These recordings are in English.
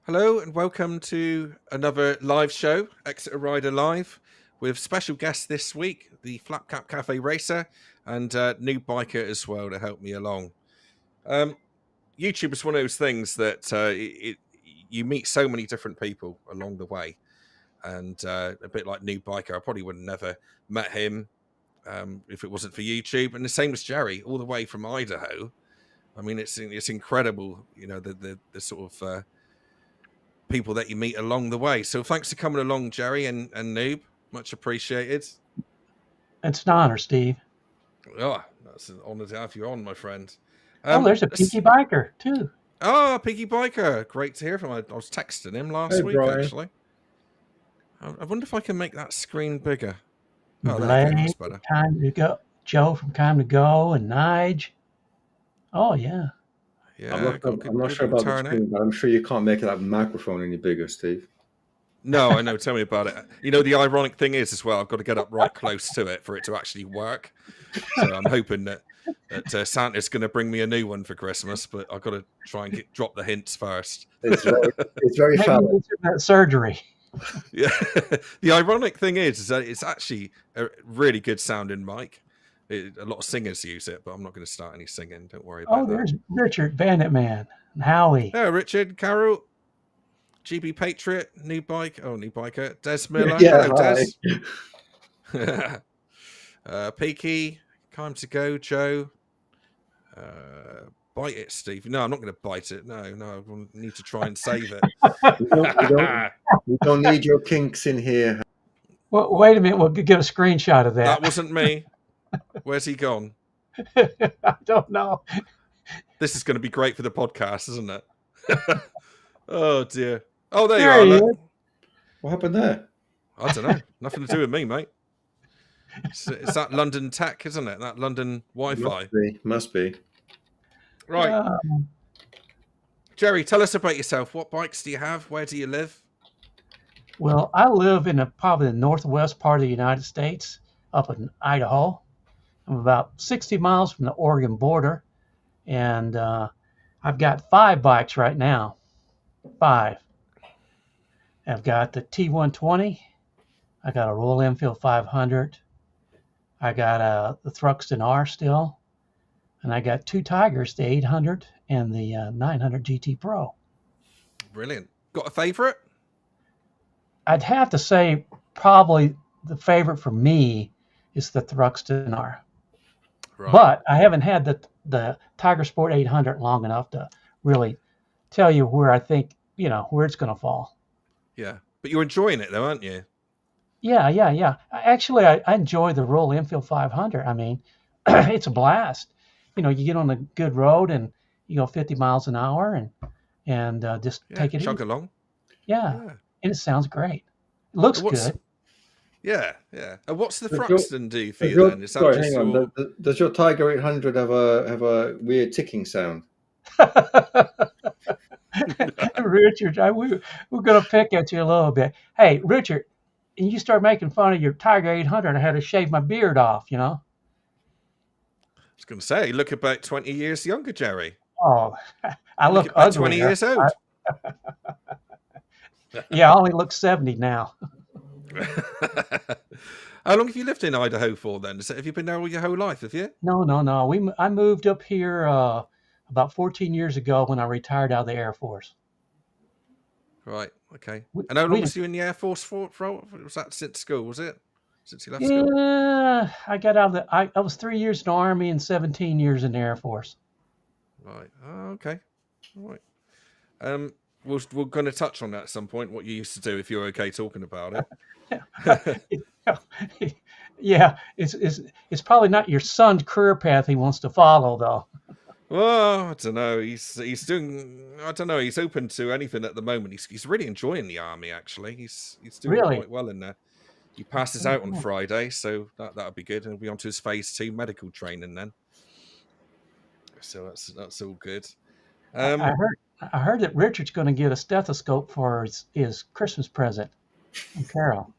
Hello and welcome to another live show, Exeter Rider Live, with special guests this week, the Flat Cap Cafe Racer and new biker as well to help me along. YouTube is one of those things that you meet so many different people along the way, and a bit like new biker, I probably would have never met him if it wasn't for YouTube. And the same as Jerry, all the way from Idaho. I mean, it's incredible, the sort of people that you meet along the way. So thanks for coming along, Jerry and Noob. Much appreciated. It's an honor, Steve. Oh, that's an honor to have you on, my friend. There's a Peaky Biker, too. Oh, Peaky Biker. Great to hear from him. I was texting him last week, Brian. Actually. I wonder if I can make that screen bigger. Oh, Blade, that's better. Time to Go, Joe from Time to Go, and Nige. Oh, yeah. Yeah, I'm not sure about the screen, but I'm sure you can't make that microphone any bigger, Steve. No, I know. Tell me about it. You know, the ironic thing is as well, I've got to get up right close to it for it to actually work. So I'm hoping that Santa's going to bring me a new one for Christmas, but I've got to try and drop the hints first. It's very phallic. That surgery. Yeah. The ironic thing is that it's actually a really good sounding mic. A lot of singers use it, but I'm not going to start any singing. Don't worry about that. Oh, there's Richard, Bandit Man, and Howie. Yeah, Richard, Carol, GB Patriot, new biker, Des Miller. Yeah, hello, Des. Peaky, Time to Go, Joe. Bite it, Steve. No, I'm not going to bite it. No, I need to try and save it. We don't need your kinks in here. Well, wait a minute. We'll get a screenshot of that. That wasn't me. Where's he gone? I don't know. This is going to be great for the podcast, isn't it? Oh, dear. Oh, there you are. Look. What happened there? I don't know. Nothing to do with me, mate. It's that London tech, isn't it? That London Wi-Fi. Must be. Right. Jerry, tell us about yourself. What bikes do you have? Where do you live? Well, I live in probably the northwest part of the United States, up in Idaho. I'm about 60 miles from the Oregon border, and I've got 5 bikes right now. 5. I've got the T120. I got a Royal Enfield 500. I got the Thruxton R still, and I got 2 Tigers, the 800 and the 900 GT Pro. Brilliant. Got a favorite? I'd have to say probably the favorite for me is the Thruxton R. Right. But I haven't had the Tiger Sport 800 long enough to really tell you where I think, where it's going to fall. Yeah. But you're enjoying it though, aren't you? Yeah. Actually, I enjoy the Royal Enfield 500. I mean, it's a blast. You get on a good road and you go 50 miles an hour and just take it chug easy. along. Yeah. And it sounds great. It looks good. Yeah. And what's the Thruxton do for you then? Hang on. Does your Tiger 800 have a weird ticking sound? Richard, we're going to pick at you a little bit. Hey, Richard, and you start making fun of your Tiger 800, I had to shave my beard off, I was going to say, you look about 20 years younger, Jerry. Oh, I look ugly. 20 years old. Yeah, I only look 70 now. How long have you lived in Idaho for then? Have you been there all your whole life, have you? No. I moved up here about 14 years ago when I retired out of the Air Force. Right, okay. And how long was you in the Air Force for? Was that since school, was it? Since you left school? Yeah, I got out of I was 3 years in the Army and 17 years in the Air Force. Right, okay. All right. We're going to touch on that at some point, what you used to do, if you're okay talking about it. Yeah, it's probably not your son's career path he wants to follow, though. Well, I don't know. He's doing. I don't know. He's open to anything at the moment. He's really enjoying the Army. Actually, he's doing quite well in there. He passes out on Friday, so that'll be good. And he'll be on to his phase 2 medical training then. So that's all good. I heard that Richard's going to get a stethoscope for his Christmas present from Carol.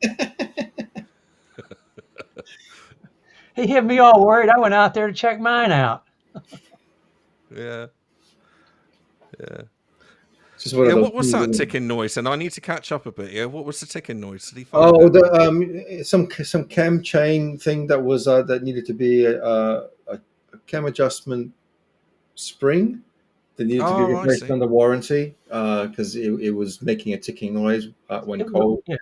He had me all worried. I went out there to check mine out. Yeah. It's just one of Yeah, those what was things, that isn't it? ticking noise? And I need to catch up a bit. Yeah, what was the ticking noise? Did he find Oh, it? Or... some chem chain thing that was that needed to be a chem adjustment spring that needed to be Oh, I replaced see. under warranty because it was making a ticking noise when It was, cold. yeah,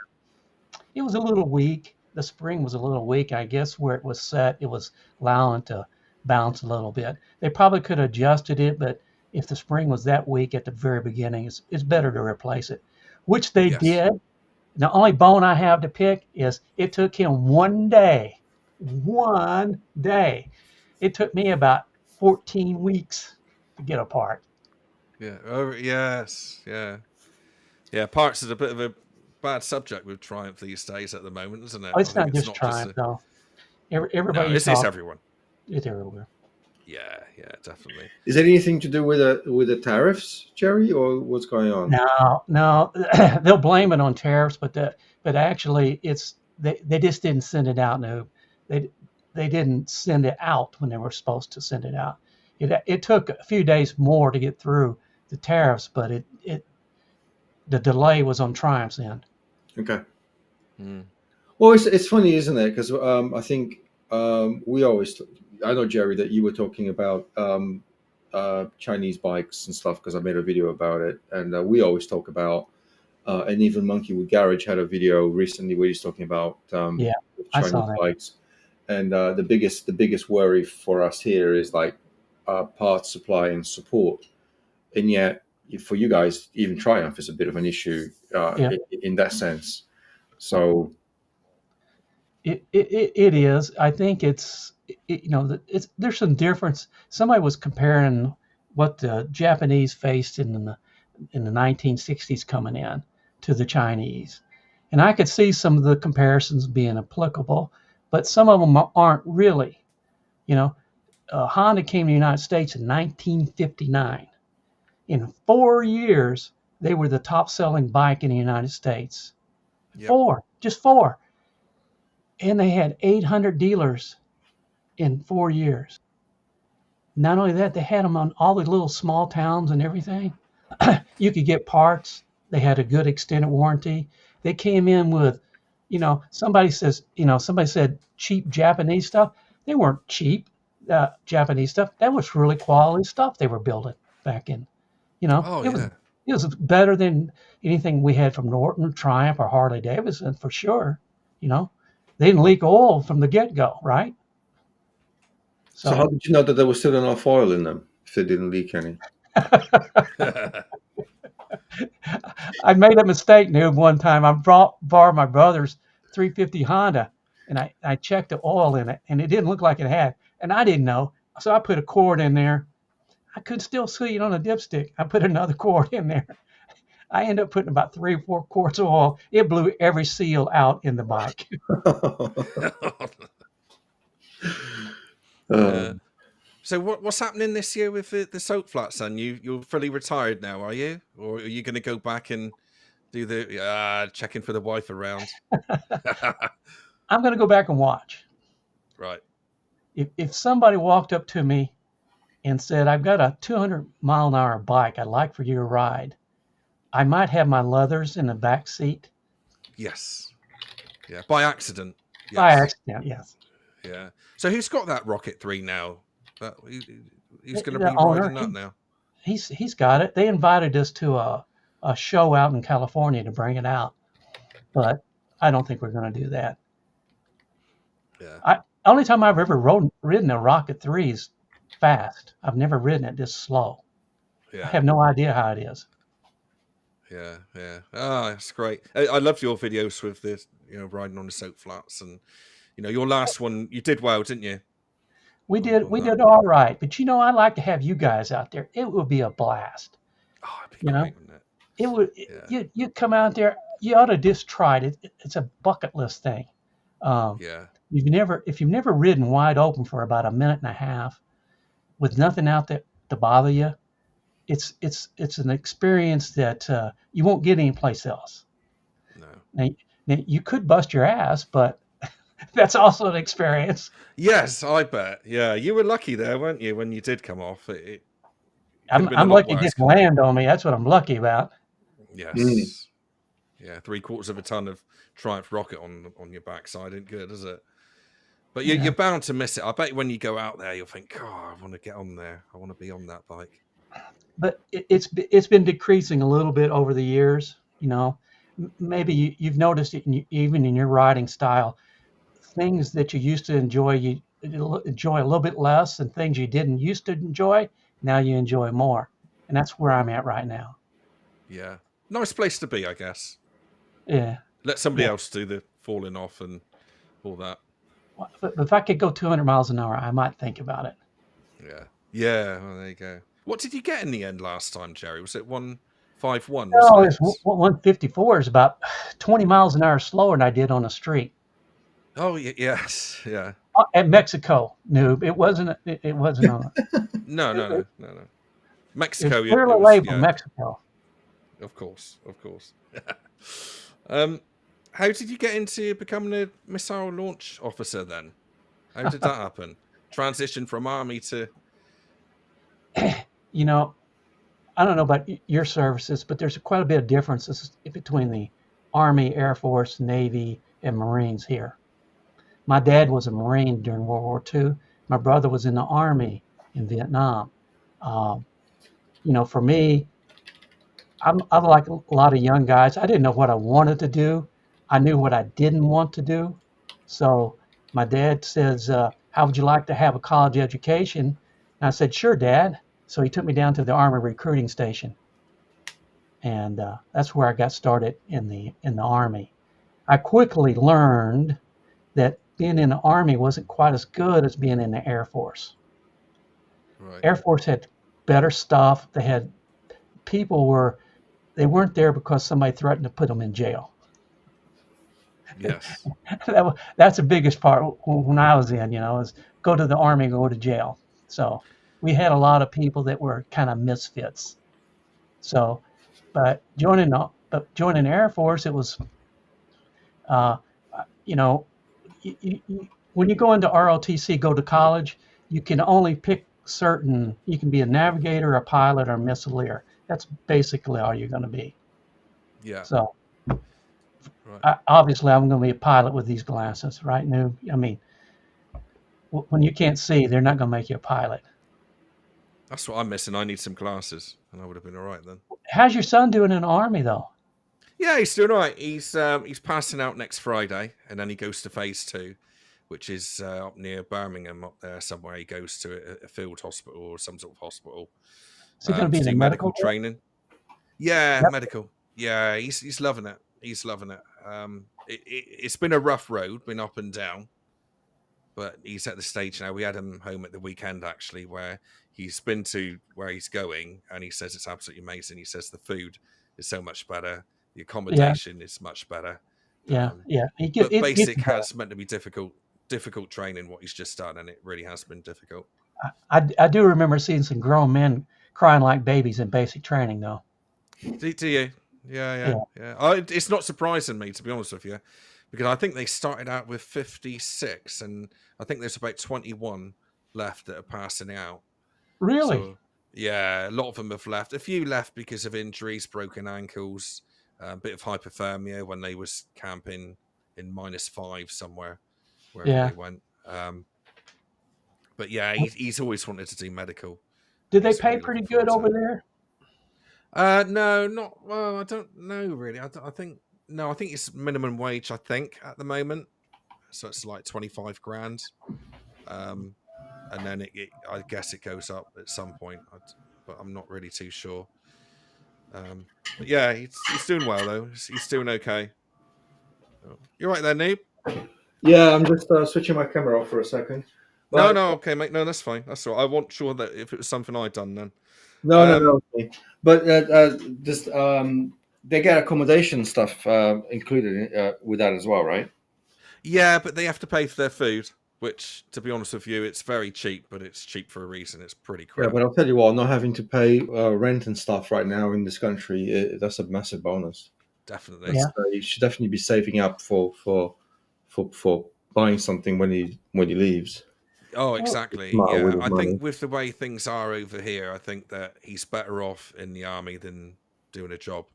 it was a little weak. The spring was a little weak. I guess where it was set, it was allowing to bounce a little bit. They probably could have adjusted it, but if the spring was that weak at the very beginning, it's better to replace it, which they Yes. did. The only bone I have to pick is it took him one day. One day. It took me about 14 weeks to get apart. Yeah. Oh, yes. Yeah. Yeah. Parts is a bit of a bad subject with Triumph these days at the moment, isn't it? Oh, I it's think not it's just not just Triumph, a. though. No, Everybody you it's talk, everyone. it's everywhere. Yeah. Yeah. Definitely. Is it anything to do with the tariffs, Jerry, or what's going on? No, no, they'll blame it on tariffs, but actually, they just didn't send it out. No, they they didn't send it out when they were supposed to send it out. It took a few days more to get through the tariffs, but it the delay was on Triumph's end. Okay. Mm. Well, it's funny, isn't it? Because I think we always, I know, Jerry, that you were talking about Chinese bikes and stuff because I made a video about it. And we always talk about, and even Monkey with Garage had a video recently where he's talking about Yeah, I saw Chinese that. bikes. And the biggest worry for us here is like parts supply and support. And yet, for you guys, even Triumph is a bit of an issue Yeah, in that sense. So, it is. I think it's there's some difference. Somebody was comparing what the Japanese faced in the 1960s coming in to the Chinese. And I could see some of the comparisons being applicable, but some of them aren't really. You know, Honda came to the United States in 1959. In 4 years, they were the top selling bike in the United States. Yep. Just four. And they had 800 dealers in 4 years. Not only that, they had them on all the little small towns and everything. You could get parts. They had a good extended warranty. They came in with, somebody said cheap Japanese stuff. They weren't cheap Japanese stuff. That was really quality stuff they were building back in. Oh, It was yeah. better than anything we had from Norton, Triumph, or Harley Davidson for sure. You know, they didn't leak oil from the get go, right? so how So did you know that there was still enough oil in them if they didn't leak any? I made a mistake, Noob, one time. I borrowed my brother's 350 Honda, and I checked the oil in it, and it didn't look like it had. And I didn't know. So I put a cord in there. I could still see it on a dipstick. I put another cord in there. I ended up putting about 3 or 4 quarts of oil. It blew every seal out in the bike. Uh, Yeah. So what's happening this year with the soap flats? Then you're fully retired now, are you? Or are you going to go back and do the checking for the wife around? I'm going to go back and watch. Right. If somebody walked up to me and said, I've got a 200-mile-an-hour bike I'd like for you to ride, I might have my leathers in the back seat. Yes. Yeah. By accident. By Yes. accident, yes. Yeah. So who's got that Rocket 3 now? Who's going to The be owner, riding that now? he's got it. They invited us to a show out in California to bring it out, but I don't think we're going to do that. Yeah. Only time I've ever ridden a Rocket 3 is fast. I've never ridden it this slow. I Yeah. have no idea how it is. Yeah. Yeah. Ah, that's great. I love your videos with this, riding on the soap flats, and your last one you did well, didn't you? We On that. did all right, but I'd like to have you guys out there. It would be a blast. Oh, it'd be You know, great, wouldn't it? it would. Yeah. You come out there. You ought to just try it. It's a bucket list thing. Um, Yeah. if you've never ridden wide open for about a minute and a half with nothing out there to bother you, it's an experience that you won't get anyplace else. No. Now you could bust your ass, but that's also an experience. Yes, I bet. Yeah, you were lucky there, weren't you, when you did come off? Could have been a I'm lot lucky it worse, didn't couldn't it? land on me. That's what I'm lucky about. Mm. Yes. Yeah, 3/4 of a ton of Triumph rocket on your backside ain't good, is it? But Yeah. you're bound to miss it. I bet when you go out there, you'll think, "Oh, I want to get on there. I want to be on that bike." But it's been decreasing a little bit over the years. You know, maybe you've noticed it even in your riding style. Things that you used to enjoy, you enjoy a little bit less, and things you didn't used to enjoy, now you enjoy more. And that's where I'm at right now. Yeah, nice place to be, I guess. Yeah. Let somebody Yeah. else do the falling off and all that. But if I could go 200 miles an hour, I might think about it. Yeah, yeah. Well, there you go. What did you get in the end last time, Jerry? Was it 151? Wasn't No, it? it's 154 is about 20 miles an hour slower than I did on the street. Oh, yes, yeah. At Mexico, noob. It wasn't. It wasn't on. No, no, It, no, no, no. it was Mexico, it clearly was, labeled yeah. Mexico. Of course, of course. um, how did you get into becoming a missile launch officer then? How did that happen? Transition from army to You know, I don't know about your services, but there's quite a bit of differences between the Army, Air Force, Navy, and Marines here. My dad was a Marine during World War II. My brother was in the Army in Vietnam. Um, for me, I'm like a lot of young guys. I didn't know what I wanted to do. I knew what I didn't want to do. So my dad says, "How would you like to have a college education?" And I said, "Sure, Dad." So he took me down to the Army recruiting station, and that's where I got started in the Army. I quickly learned that being in the Army wasn't quite as good as being in the Air Force. right. Air Force had better stuff. They had people were they weren't there because somebody threatened to put them in jail. Yes. That's the biggest part when I was in, is go to the Army, go to jail. So we had a lot of people that were kind of misfits. So, but joining the Air Force, it was, uh, you know, when you go into ROTC, go to college, you can only pick certain. You can be a navigator, a pilot, or missileer. That's basically all you're going to be. Yeah. So Right. obviously, I'm going to be a pilot with these glasses, right? Noob. I mean, when you can't see, they're not going to make you a pilot. That's what I'm missing. I need some glasses, and I would have been all right then. How's your son doing in the Army, though? Yeah, he's doing all right. He's passing out next Friday, and then he goes to phase 2, which is up near Birmingham, up there somewhere. He goes to a field hospital or some sort of hospital Is he going to be to in the do medical medical field? training. Yeah, Yep. medical. Yeah, he's loving it. He's loving it. It's been a rough road, been up and down, but he's at the stage now. We had him home at the weekend actually, where he's been to where he's going, and he says it's absolutely amazing. He says the food is so much better, the Yeah, accommodation is much better. yeah, yeah. But It gets basic better. has meant to be difficult training what he's just done, and it really has been difficult. I do remember seeing some grown men crying like babies in basic training, though. Do you? Yeah, Yeah, yeah. It's not surprising me, to be honest with you, because I think they started out with 56, and I think there's about 21 left that are passing out. really. So, yeah, a lot of them have left. A few left because of injuries, broken ankles, a bit of hypothermia when they was camping in -5 somewhere, wherever Yeah. they went. But yeah, he's always wanted to do medical, Do and they he's pay really pretty looking good forward to over it. there? No, not well. I don't know really. I think no. I think it's minimum wage. I think at the moment, so it's like 25 grand, and then I guess it goes up at some point. But I'm not really too sure. But yeah, he's doing well though. He's doing okay. You're right there, Neeb. Yeah, I'm just switching my camera off for a second. No, But no, okay, mate. No, that's fine. That's all right. I want sure that if it was something I'd done, then. no, no, Um, no. Okay. But just they get accommodation stuff included with that as well, right? yeah, but they have to pay for their food, which, to be honest with you, it's very cheap, but it's cheap for a reason. It's pretty Yeah, crap. but I'll tell you what, not having to pay rent and stuff right now in this country, that's a massive bonus. Definitely. Yeah. You should definitely be saving up for buying something when he leaves. Oh, Oh, exactly. Smarter with Yeah, his I think money. with the way things are over here, I think that he's better off in the army than doing a job.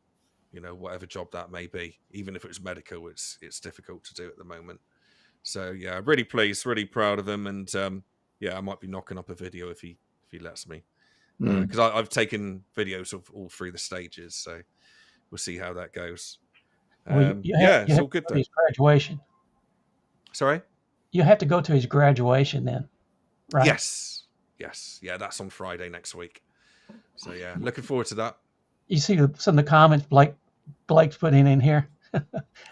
Whatever job that may be, even if it's medical, it's difficult to do at the moment. So yeah, really pleased, really proud of him, and yeah, I might be knocking up a video if he lets me, Mm. because I've taken videos of all three of the stages, so we'll see how that goes. well, Yeah, you it's have all to good go to though. his graduation. Sorry. You have to go to his graduation then, right? Yes, yes, yeah, that's on Friday next week. So yeah, looking forward to that. You see some of the comments Blake's putting in here.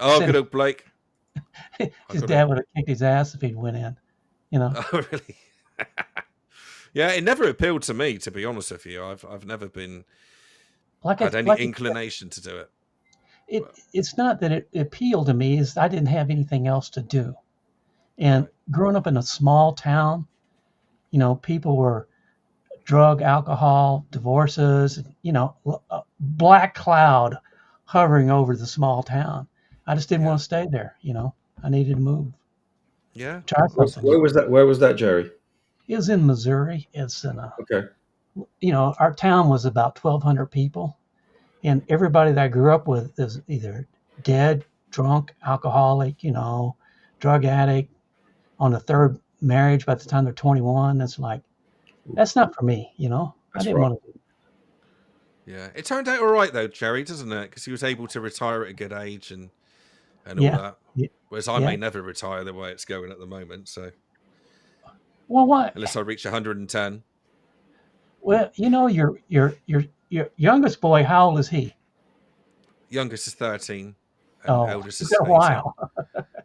Oh, Said good old Blake. I his got it. dad would have kicked his ass if he'd went in. You know, Oh, really? Yeah, it never appealed to me, to be honest with you. I've never been had any like inclination to do it. But, it's not that it appealed to me. Is I didn't have anything else to do. And right. growing up in a small town, people were drug, alcohol, divorces, a black cloud hovering over the small town. I just didn't Yeah. want to stay there. I needed to move, Yeah. try something new. Where was that? Where was that, Jerry? It was in Missouri. It's in Okay. our town was about 1,200 people, and everybody that I grew up with is either dead, drunk, alcoholic, drug addict, on the third marriage by the time they're 21. It's like, that's not for me. I That's didn't rough. want to. Yeah. It turned out all right though, Jerry, doesn't it? Because he was able to retire at a good age and all Yeah. that. Yeah. Whereas I Yeah. may never retire the way it's going at the moment. So Well, what? unless I reach 110, Well, your youngest boy. How old is he? youngest is 13, and Oh, eldest you is got a 18. while.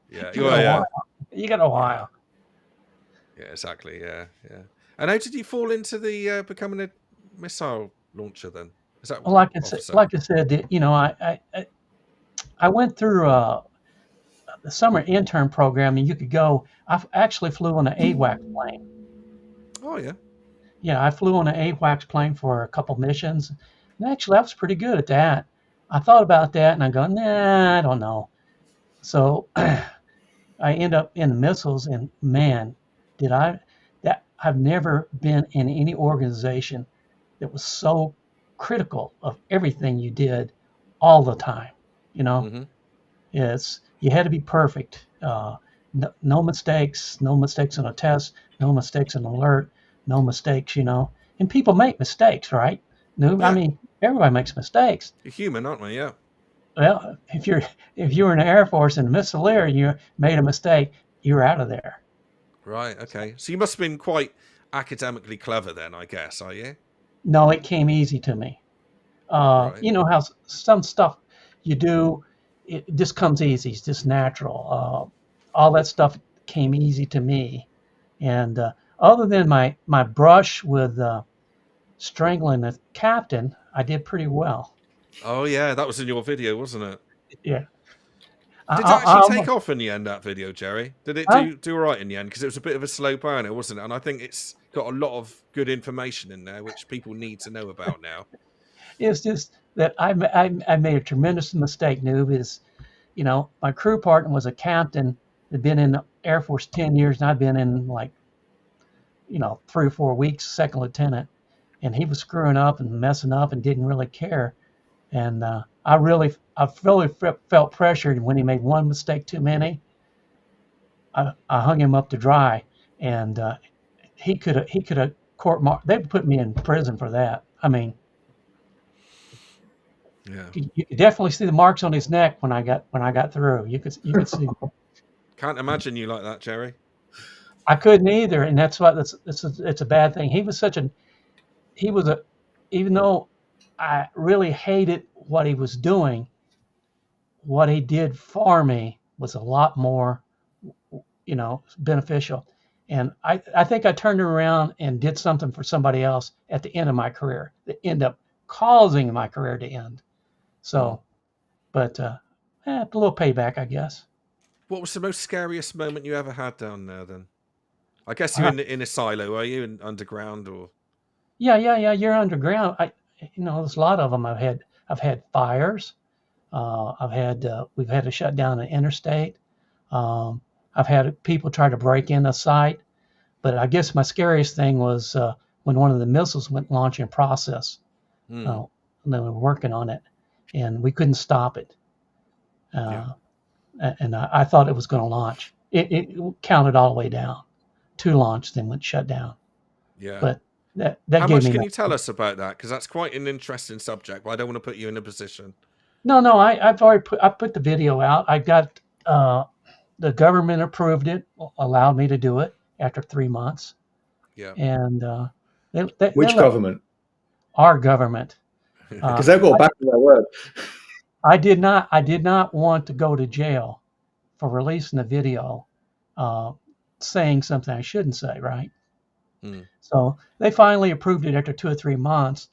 Yeah. You got Well, a yeah. while. You got a Yeah. while. Yeah. Exactly. Yeah. Yeah. And how did you fall into the becoming a missile launcher then? Is that Well, officer? like I said, I went through the summer intern program, and you could go. I actually flew on an AWACS plane. Oh yeah. Yeah, I flew on an AWACS plane for a couple missions, and actually, I was pretty good at that. I thought about that, and I go, nah, I don't know. So I end up in the missiles, and man, did I that I've never been in any organization that was so critical of everything you did all the time. You know, Mm-hmm. it's you had to be perfect. No mistakes, no mistakes on a test, no mistakes on an alert, no mistakes. And people make mistakes, right? No, I Yeah. mean everybody makes mistakes. You're human, aren't we? Yeah. Well, if you were in the Air Force and Missileer and you made a mistake, you're out of there. Right. Okay. So you must have been quite academically clever then, I guess. Are you? No, it came easy to me. Right. You know how some stuff you do, it just comes easy. It's just natural. All that stuff came easy to me, and other than my brush with strangling the captain, I did pretty well. Oh yeah, that was in your video, wasn't it? Yeah, Did it actually take almost, off in the end, that video, Jerry? Did it huh? do all right in the end? Because it was a bit of a slow burner, wasn't it? And I think it's got a lot of good information in there, which people need to know about now. It's just that I made a tremendous mistake. Noob is, my crew partner was a captain, had been in the Air Force 10 years, and I'd been in like 3 or 4 weeks, second lieutenant, and he was screwing up and messing up and didn't really care. And I really felt pressured when he made one mistake too many. I hung him up to dry, and he could have they put me in prison for that. I mean, Yeah. you could definitely see the marks on his neck when I got through. You could see. Can't imagine you like that, Jerry. I couldn't either, and that's what it's a bad thing. He was a even though I really hated what he was doing, what he did for me was a lot more, beneficial. And I think I turned around and did something for somebody else at the end of my career that ended up causing my career to end. Mm. So, but a little payback, I guess. What was the most scariest moment you ever had down there then? I guess you're Uh, in a silo, are you? In underground or yeah. You're underground. There's a lot of them. I've had fires. We've had to shut down an interstate. Um, I've had people try to break in a site. But I guess my scariest thing was when one of the missiles went launch in process. Mm. Uh, they were working on it, and we couldn't stop it. Yeah. And I thought it was going to launch. It counted all the way down to launch, then went shut down. Yeah. But that How gave much me can no. you tell us about that? Because that's quite an interesting subject, but I don't want to put you in a position. No. I've already put the video out. I got the government approved it, allowed me to do it after 3 months, Yeah. and they Which let government? our government. Because they'll go back to their word. I did not want to go to jail for releasing a video saying something I shouldn't say, right? Mm. So they finally approved it after 2 or 3 months,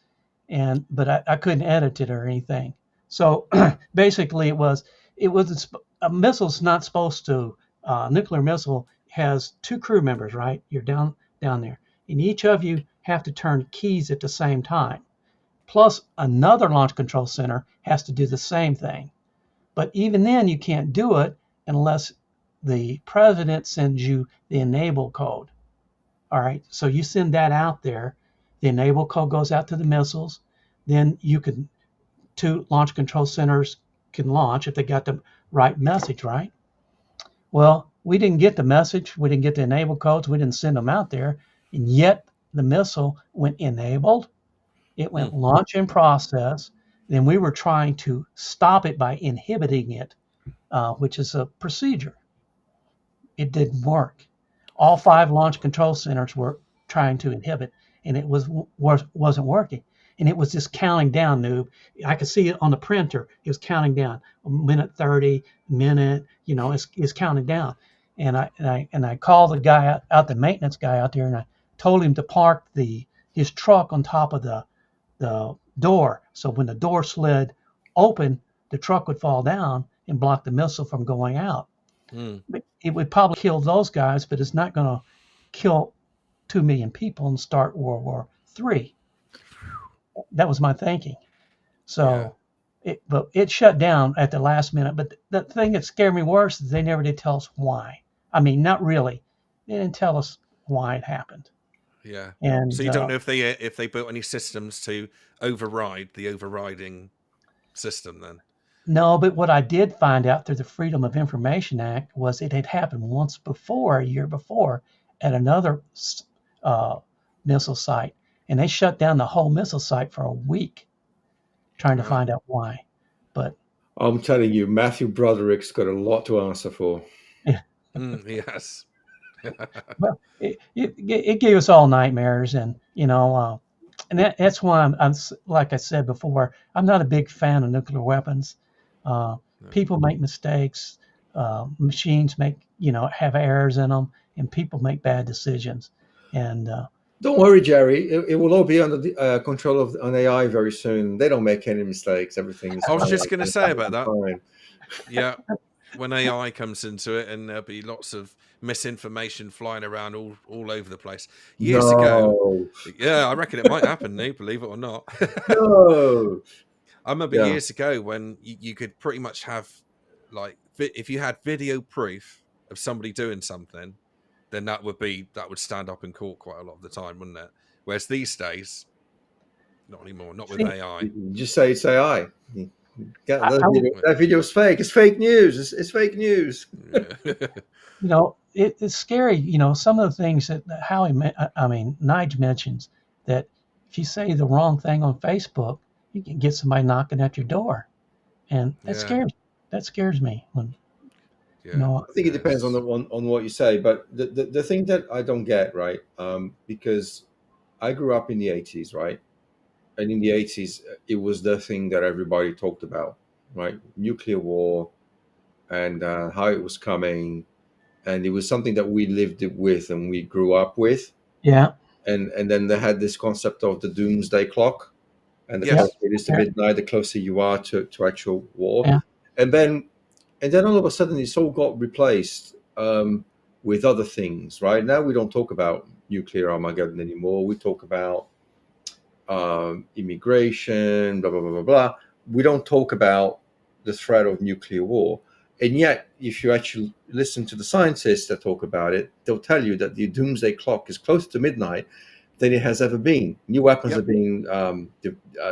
but I couldn't edit it or anything. So basically, a missile's not supposed to. Nuclear missile has two crew members, right? You're down there, and each of you have to turn keys at the same time. Plus, another launch control center has to do the same thing. But even then, you can't do it unless the president sends you the enable code. All right, so you send that out there. The enable code goes out to the missiles. Then two launch control centers can launch if they got the right message, right? Well, we didn't get the message. We didn't get the enable codes. We didn't send them out there. And yet the missile went enabled. It went Mm. launch in process. Then we were trying to stop it by inhibiting it, which is a procedure. It didn't work. All 5 launch control centers were trying to inhibit, and it wasn't working. And it was just counting down, noob. I could see it on the printer. It was counting down, a minute 30, minute. It's counting down. And I called the guy out, the maintenance guy out there, and I told him to park his truck on top of the door. So when the door slid open, the truck would fall down and block the missile from going out. Mm. It would probably kill those guys, but it's not going to kill 2 million people and start World War III. That was my thinking. So, but it shut down at the last minute. But the thing that scared me worse is they never did tell us why. I mean, not really. They didn't tell us why it happened. Yeah. So And you don't know if they built any systems to override the overriding system then? no, but what I did find out through the Freedom of Information Act was it had happened once before, a year before, at another missile site, and they shut down the whole missile site for a week trying to Wow. find out why. But I'm telling you, Matthew Broderick's got a lot to answer for. Yes. well, it gave us all nightmares, and that's why I'm like I said before, I'm not a big fan of nuclear weapons. No. People make mistakes, machines have errors in them, and people make bad decisions. And Don't worry, Jerry. It will all be under the control of an AI very soon. They don't make any mistakes. Everything is I was fine. just going to say about that. Fine. Yeah. When AI comes into it, and there'll be lots of misinformation flying around all over the place. Years ago, No. yeah, I reckon it might happen, Nick, believe it or not. No. I remember Yeah. years ago when you could pretty much have, like, if you had video proof of somebody doing something, then that would stand up in court quite a lot of the time, wouldn't it? Whereas these days, not anymore, not with See, AI. Just say it's AI. Yeah, I, that video's fake. It's fake news. It's fake news. it's scary. Some of the things that Nige mentions, that if you say the wrong thing on Facebook, you can get somebody knocking at your door, and that scares me. I think it depends on what you say, but the thing that I don't get, right? Because I grew up in the 80s, right? And in the 80s, it was the thing that everybody talked about, right? Nuclear war and how it was coming. And it was something that we lived with and we grew up with. Yeah. And then they had this concept of the doomsday clock. And the Yes. closer it is to midnight, the closer you are to actual war. Yeah. And then all of a sudden, it's all got replaced with other things, right? Now we don't talk about nuclear Armageddon anymore. We talk about immigration, blah, blah, blah, blah, blah. We don't talk about the threat of nuclear war. And yet, if you actually listen to the scientists that talk about it, they'll tell you that the doomsday clock is closer to midnight than it has ever been. New weapons are Yep. being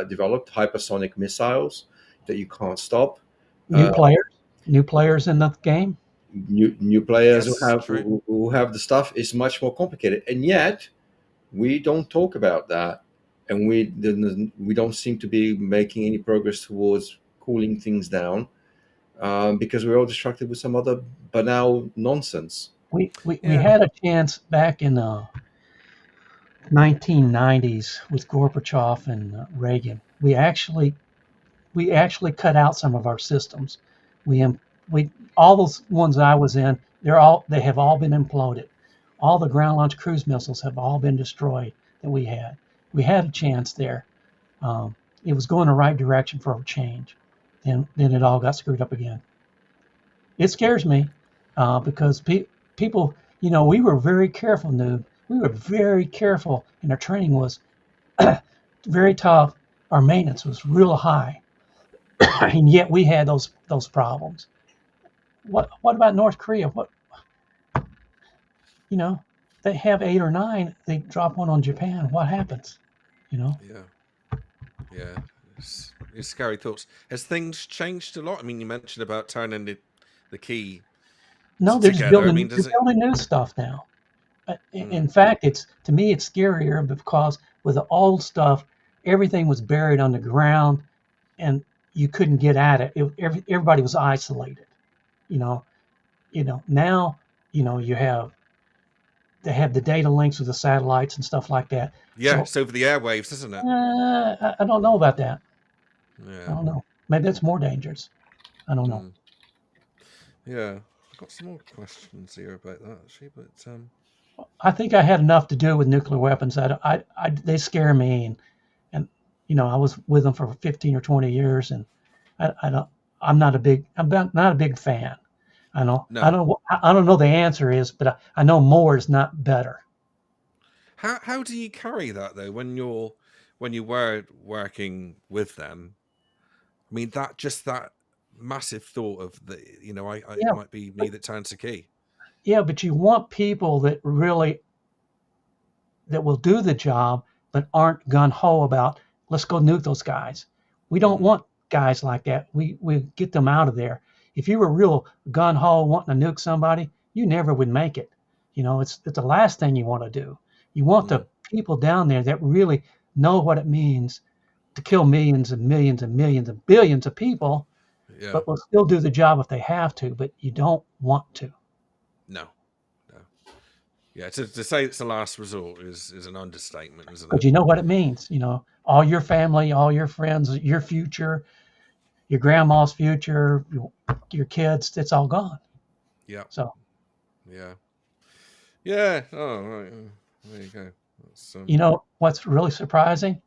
developed, hypersonic missiles that you can't stop. New Uh, players, new players in the game. new players Yes. True. who have the stuff is much more complicated, and yet we don't talk about that, and we don't seem to be making any progress towards cooling things down, because we're all distracted with some other banal nonsense. We Yeah. had a chance back in the 1990s with Gorbachev and Reagan. We actually cut out some of our systems. We all those ones I was in, they have all been imploded. All the ground launch cruise missiles have all been destroyed that we had. We had a chance there. It was going the right direction for a change. Then it all got screwed up again. It scares me because people, we were very careful, Noob. We were very careful, and our training was very tough. Our maintenance was real high, and yet we had those problems. What about North Korea? You know, they have 8 or 9. They drop one on Japan. What happens? Yeah. Yeah. It's scary thoughts. Has things changed a lot? I mean, you mentioned about turning the key No, they're just together. I building. mean, They're does it? building new stuff now. In Mm, fact, to me it's scarier because with the old stuff, everything was buried on the ground, and you couldn't get at it. Everybody was isolated. You know, now they have the data links with the satellites and stuff like that. yeah. So It's over the airwaves, isn't it? I don't know about that. I Yeah. don't know. Maybe that's more dangerous. I don't know. Mm, yeah. I've got some more questions here about that actually, but I think I had enough to do with nuclear weapons. They scare me, and I was with them for 15 or 20 years, and I don't. I'm not a big fan. I no. don't. I don't know the answer is, but I know more is not better. How do you carry that though when you were working with them? I mean, that massive thought of it Yeah, might be but me that turns the key. yeah, but you want people that will do the job, but aren't gun ho about let's go nuke those guys. We don't Mm, want guys like that. We get them out of there. If you were real gun ho wanting to nuke somebody, you never would make it. It's the last thing you want to do. You want mm, the people down there that really know what it means to kill millions and millions and millions and billions of people, yeah. but will still do the job if they have to. But you don't want to. No. No. Yeah. To say it's the last resort is an understatement, isn't it? Because you know what it means. All your family, all your friends, your future, your grandma's future, your kids, it's all gone. Yeah. So, Yeah. Yeah. Oh, right. There you go. That's what's really surprising?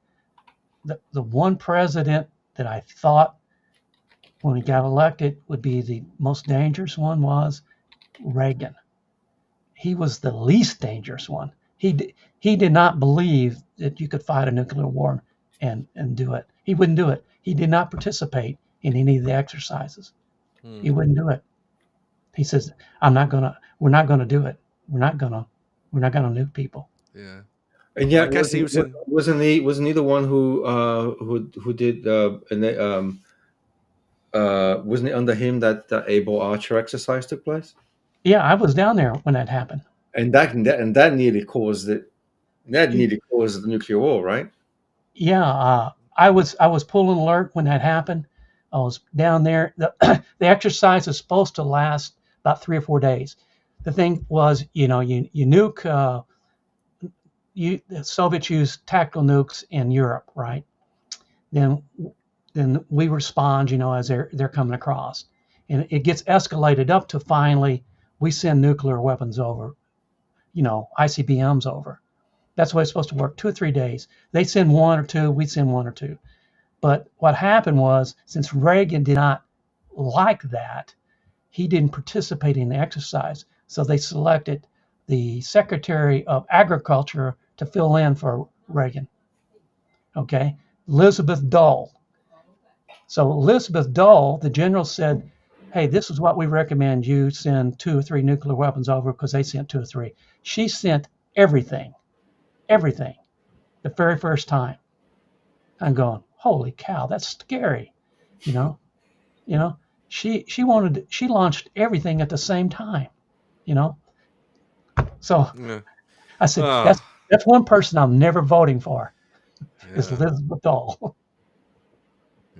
The one president that I thought when he got elected would be the most dangerous one was Reagan. He was the least dangerous one. He did not believe that you could fight a nuclear war and do it. He wouldn't do it. He did not participate in any of the exercises. hmm, He wouldn't do it. He says, we're not gonna do it. We're not gonna nuke people. yeah. And I yet, guess he was in. wasn't he the one who did wasn't it under him that the Able Archer exercise took place? Yeah, I was down there when that happened. And that nearly caused it. That nearly caused the nuclear war, right? Yeah, I was pulling alert when that happened. I was down there. The exercise is supposed to last about 3 or 4 days. The thing was, you nuke. The Soviets used tactical nukes in Europe, right? Then then we respond, as they're coming across, and it gets escalated up to finally we send nuclear weapons over, ICBMs over. That's the way it's supposed to work. 2 or 3 days. They send one or two, we send one or two. But what happened was, since Reagan did not like that, he didn't participate in the exercise. So they selected the Secretary of Agriculture to fill in for Reagan. Okay, Elizabeth Dole. So Elizabeth Dole, the general said, hey, this is what we recommend you send 2 or 3 nuclear weapons over because they sent 2 or 3. She sent everything, everything, the very first time. I'm going, holy cow, that's scary. You know, you know, she launched everything at the same time, you know. So Yeah. I said, Ah, that's one person I'm never voting for is yeah. Elizabeth Dole.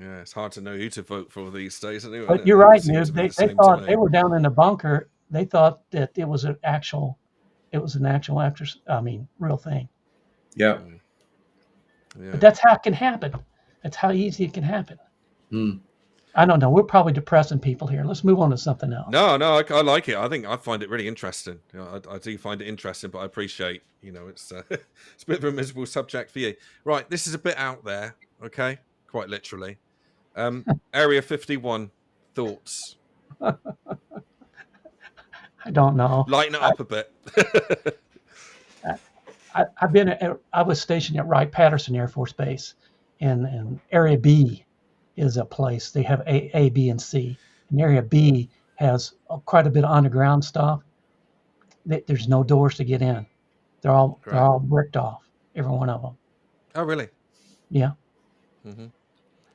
Yeah. It's hard to know who to vote for these days, anyway. But Isn't it? you're They all right, seem to dude. be They the same to thought they me. were down in the bunker. They thought that it was an actual actress. I mean, real thing. Yeah. But Yeah. that's how it can happen. That's how easy it can happen. Mm. I don't know. We're probably depressing people here. Let's move on to something else. No, I like it. I find it really interesting. I do find it interesting, but I appreciate, it's it's a bit of a miserable subject for you. Right, this is a bit out there, okay? Quite literally. Area 51 thoughts. I don't know. Lighten it up a bit. I was stationed at Wright-Patterson Air Force Base, and Area B is a place. They have A, B, and C. And Area B has quite a bit of underground stuff. There's no doors to get in. They're Right. all bricked off, every one of them. Oh, really? Yeah, Hmm.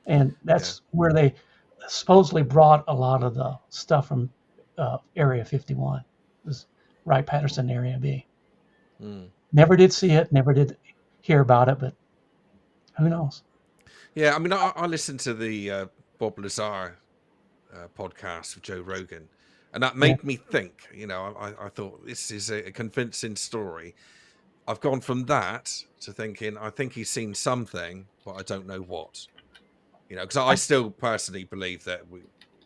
and Yeah. that's where they supposedly brought a lot of the stuff from Area 51. It was Wright-Patterson Area B. Mm. Never did see it. Never did hear about it, but who knows? Yeah, I mean, I listened to the Bob Lazar podcast with Joe Rogan, and that Yeah, made me think. I thought this is a convincing story. I've gone from that to thinking I think he's seen something, but I don't know what. Because I still personally believe that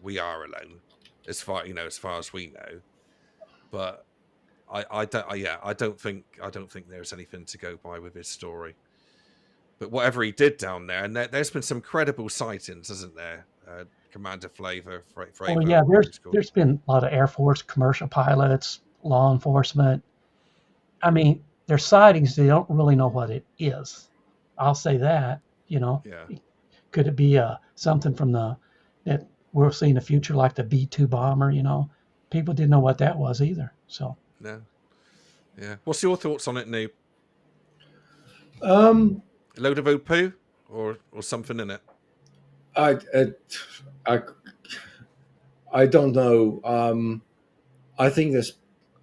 we are alone, as far as we know. But I don't. I don't think there's anything to go by with his story. But whatever he did down there, and there's been some credible sightings, hasn't there? Commander Flavor, oh Fravor, yeah. whatever he's called. There's been a lot of Air Force commercial pilots, law enforcement. I mean, there's sightings. They don't really know what it is. I'll say that. You know, Yeah, could it be something from that we'll see in the future, like the B-2 bomber? You know, people didn't know what that was either. So no, yeah. What's your thoughts on it, Noob? Um, A load of poo or something in it? I, I, I don't know. I think it's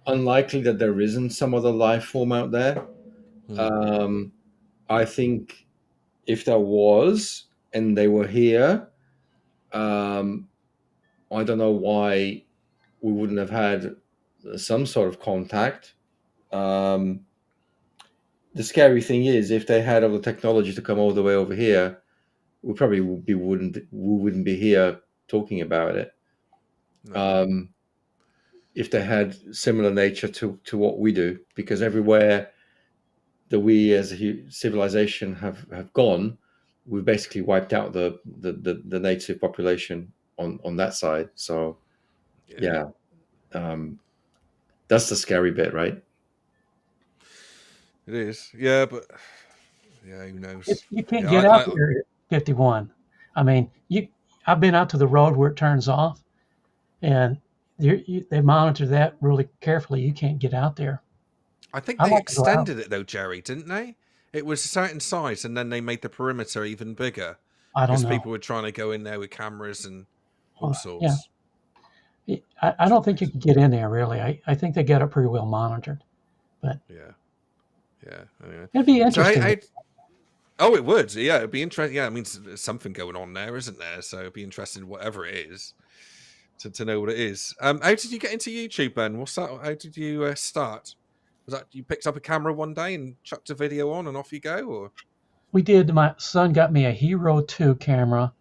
unlikely that there isn't some other life form out there. Hmm. I think if there was and they were here, I don't know why we wouldn't have had some sort of contact. The scary thing is, if they had all the technology to come all the way over here, we probably wouldn't be here talking about it. No. If they had similar nature to what we do, because everywhere that we as a civilization have gone, we've basically wiped out the native population on that side. So Yeah, yeah, that's the scary bit, right? it is. Yeah, but yeah, who knows? you can't Yeah, get out to Area 51. I mean, I've been out to the road where it turns off, and they monitor that really carefully. You can't get out there. I think I they like to go out. extended it though, Jerry, didn't they? It was a certain size, and then they made the perimeter even bigger I don't because know. people were trying to go in there with cameras and all Yeah, sorts. I Which don't is think you amazing. can get in there really. I think they get it pretty well monitored, but Yeah, yeah. Anyway. it'd be So interesting. oh, it would. Yeah, it'd be interesting. Yeah, I mean, there's something going on there, isn't there? So it'd be interesting, whatever it is, to know what it is. How did you get into YouTube, Ben? What's that? How did you start? Was that you picked up a camera one day and chucked a video on and off you go, or? We did. My son got me a Hero 2 camera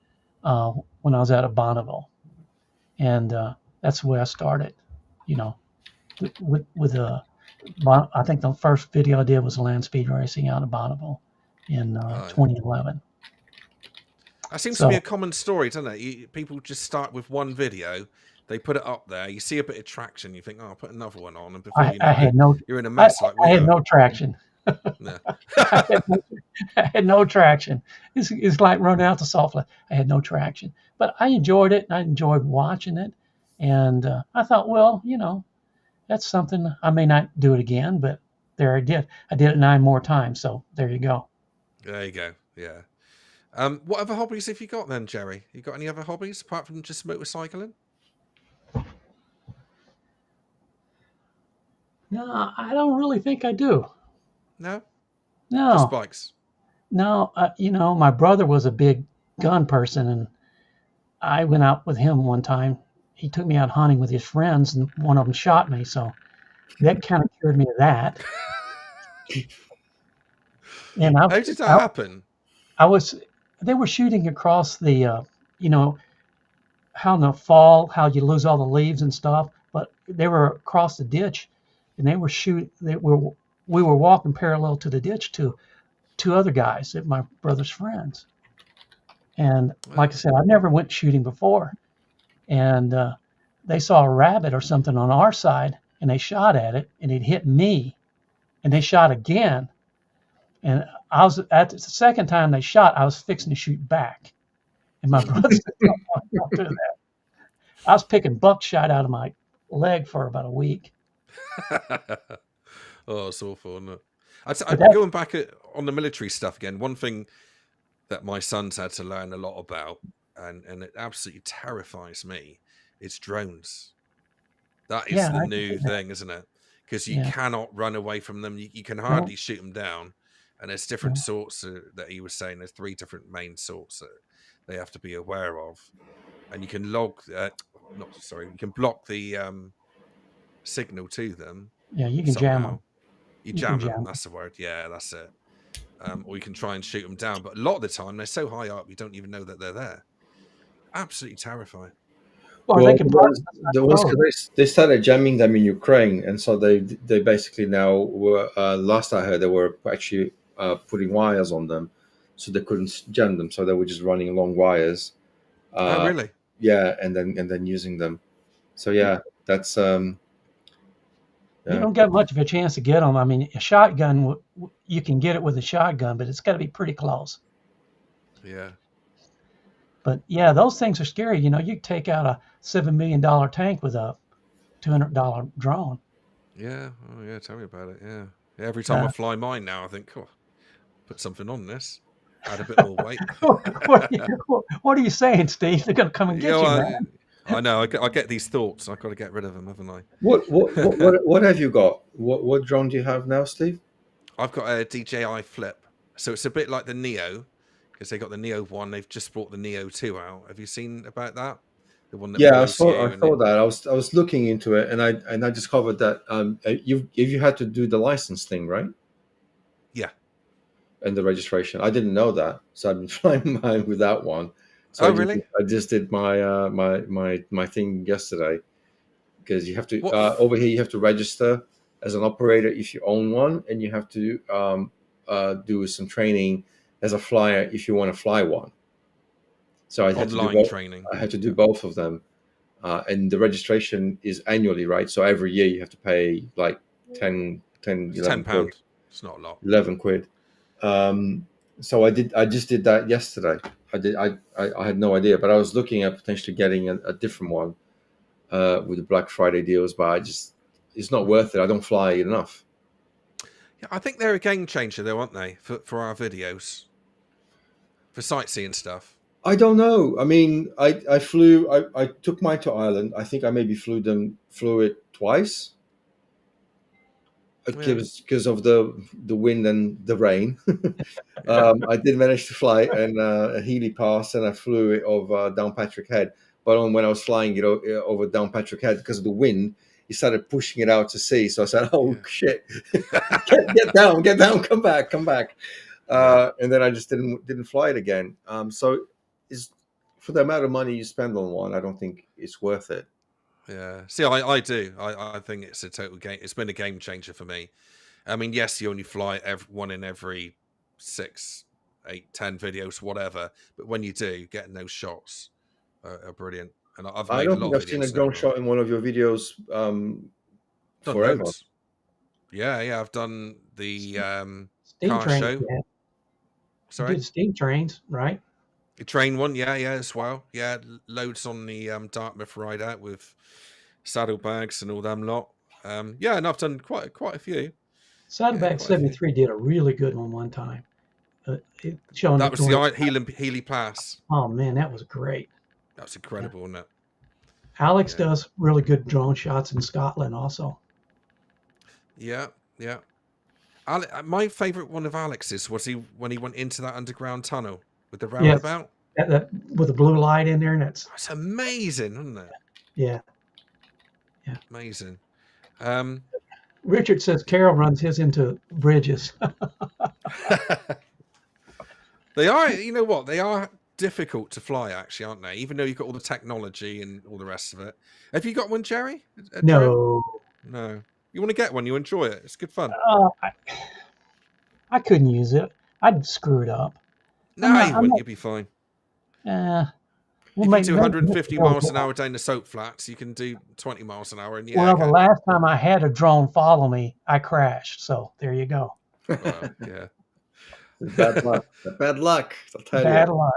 when I was out of Bonneville, and that's the way I started. You know, with I think the first video I did was land speed racing out of Bonneville in Oh, yeah. 2011. That seems to be a So common story, doesn't it? People just start with one video, they put it up there, you see a bit of traction, you think, "Oh, I'll put another one on," and before you I know it, had no you're in a I, mess like I we had are. no traction. Yeah. I had no, I had no traction. It's like running out the soft line. I had no traction, but I enjoyed it. And I enjoyed watching it, And I thought, well, that's something I may not do it again, but there I did. I did it 9 more times. So there you go. There you go. Yeah. What other hobbies have you got then, Jerry? You got any other hobbies apart from just motorcycling? No, I don't really think I do. No, just No, bikes. no. My brother was a big gun person, and I went out with him one time. He took me out hunting with his friends, and one of them shot me. So that kind of cured me of that. And How did that happen? I was, they were shooting across the, you know, how in the fall, how you lose all the leaves and stuff. But they were across the ditch, and they were shooting. We were walking parallel to the ditch to two other guys, that my brother's friends. And like I said, I never went shooting before, and they saw a rabbit or something on our side, and they shot at it, and it hit me, and they shot again, and I was at the second time they shot, I was fixing to shoot back, and my brother said, "Don't do that." I was picking buckshot out of my leg for about a week. Oh, it's awful, isn't it? But that, Going back on the military stuff again, one thing that my son's had to learn a lot about, and it absolutely terrifies me, is drones. That is yeah, the I can new see that. thing, isn't it? Because you Yeah, cannot run away from them. You can no, hardly shoot them down. And there's different no, sorts that he was saying. There's 3 different main sorts that they have to be aware of. And you can log, not sorry, you can block the signal to them yeah, you can jam them. somehow. You You can jam them. jam them. That's the word. Yeah, that's it. Or you can try and shoot them down. But a lot of the time, they're so high up, you don't even know that they're there. Absolutely terrifying. Or they Well, can park beside the the ones road. they started jamming them in Ukraine, and so they basically now were. Last I heard, they were actually putting wires on them, so they couldn't jam them. So they were just running long wires. Oh, Uh, really? yeah, and then using them. So You, yeah, that's you yeah. don't get much of a chance to get them. I mean, a shotgun, you can get it with a shotgun, but it's got to be pretty close. Yeah. But yeah, those things are scary. You take out a $7 million tank with a $200 drone. Yeah. Oh, yeah. Tell me about it. Yeah. Every time I Uh, fly mine now, I think, oh, put something on this, add a bit more weight. what are you saying, Steve? They're going to come and You get know, you, man. I know. I get these thoughts. I've got to get rid of them, haven't I? What have you got? What drone do you have now, Steve? I've got a DJI Flip, so it's a bit like the Neo, because they got the Neo 1. They've just brought the Neo 2 out. Have you seen about that? The one that Yeah, follows you I and saw it. that. I was looking into it, and I discovered that you had to do the license thing, right? Yeah. And the registration. I didn't know that, so I've been flying mine without one. So Oh, really? I just did my thing yesterday, because you have to What? over here you have to register as an operator if you own one, and you have to do some training as a flyer if you want to fly one. So I had to do Online both. training. I had to do Yeah. both of them, and the registration is annually, right? So every year you have to pay like 10, It's 11 quid. £10. It's not a lot. 11 quid. So I just did that yesterday. I had no idea, but I was looking at potentially getting a different one with the Black Friday deals, but it's not worth it. I don't fly enough. Yeah, I think they're a game changer, though, aren't they? For our videos, for sightseeing stuff. I don't know. I mean, I took mine to Ireland. I think I maybe flew it twice Yeah. because of the wind and the rain. Yeah. I did manage to fly and a Healy Pass, and I flew it over Downpatrick Head. But when I was flying it over Downpatrick Head, because of the wind, it started pushing it out to sea. So I said, "Oh shit, get down, come back, come back." Yeah. And then I just didn't fly it again. So is for the amount of money you spend on one, I don't think it's worth it. Yeah. See, I do. I think it's a total game. It's been a game changer for me. I mean, yes, you only fly one in every 6, 8, 10 videos, whatever. But when you do, getting those shots are brilliant. And I've I made a don't lot think of I've seen a videos now drone of. shot in one of your videos Done forever. loads. Yeah, yeah. I've done the Steam car trains. show. You Sorry, did steam trains, right? The train one, yeah, as well. Yeah, loads on the Dartmouth ride out with saddlebags and all them lot. Yeah, and I've done quite a few. Yeah, Saddleback quite a few. 73 did a really good one time. Showing That it was the going. Healy Pass. Oh man, that was great. That was incredible, wasn't it? Alex Yeah. does really good drone shots in Scotland also. Yeah. My favourite one of Alex's was when he went into that underground tunnel with the roundabout. Yes, that with the blue light in there, and That's amazing, isn't it? Yeah. Amazing. Richard says Carol runs his into bridges. They are, you know what? They are difficult to fly, actually, aren't they? Even though you've got all the technology and all the rest of it. Have you got one, Jerry? A drone? No. You want to get one? You enjoy it. It's good fun. I couldn't use it. I'd screw it up. No, you wouldn't. You'd be fine. Well, you can do 150 miles an hour down the soap flats. You can do 20 miles an hour in the air. Well, the last time I had a drone follow me, I crashed. So there you go. Well, yeah. Bad luck. Bad luck. I'll tell Bad you. luck.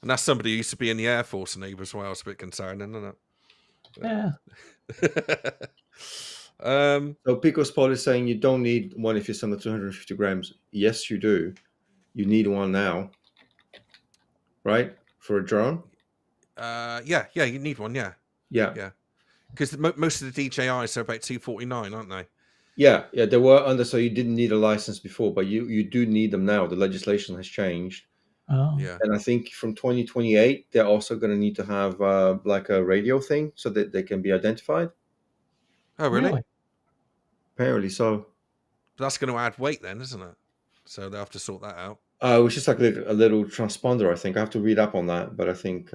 And that's somebody who used to be in the Air Force Navy as well. It's a bit concerning, isn't it? Yeah. So Pico's Paul is saying you don't need one if you're under 250 grams. Yes, you do. You need one now, right? For a drone. Yeah, you need one. Yeah. Because most of the DJIs are about 249, aren't they? Yeah, they were under, so you didn't need a license before, but you do need them now. The legislation has changed. Oh. Yeah. And I think from 2028, they're also going to need to have like a radio thing so that they can be identified. Oh, really? Apparently so. But that's going to add weight then, isn't it? So they'll have to sort that out. It was just like a little transponder, I think. I have to read up on that, but I think...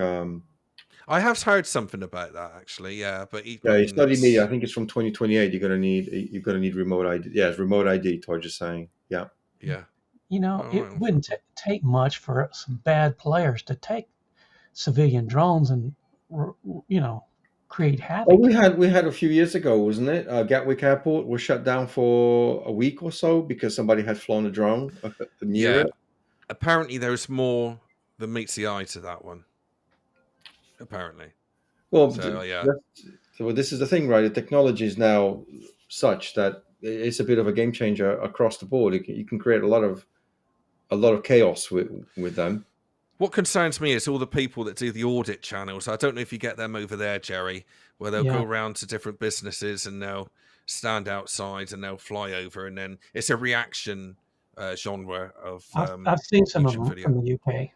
I have heard something about that actually, yeah. But it's not immediate. I think it's from 2028. You're gonna need remote ID. Yeah, it's remote ID. Todd just saying. Yeah. Yeah. You know, it wouldn't take much for some bad players to take civilian drones and create havoc. Well, we had a few years ago, wasn't it? Gatwick Airport was shut down for a week or so because somebody had flown a drone near it. Apparently, there's more than meets the eye to that one. Apparently. Well, so this is the thing, right? The technology is now such that it's a bit of a game changer across the board. You can create a lot of chaos with them. What concerns me is all the people that do the audit channels. I don't know if you get them over there, Jerry, where they'll go around to different businesses and they'll stand outside and they'll fly over, and then it's a reaction genre of. I've seen some of them from the UK.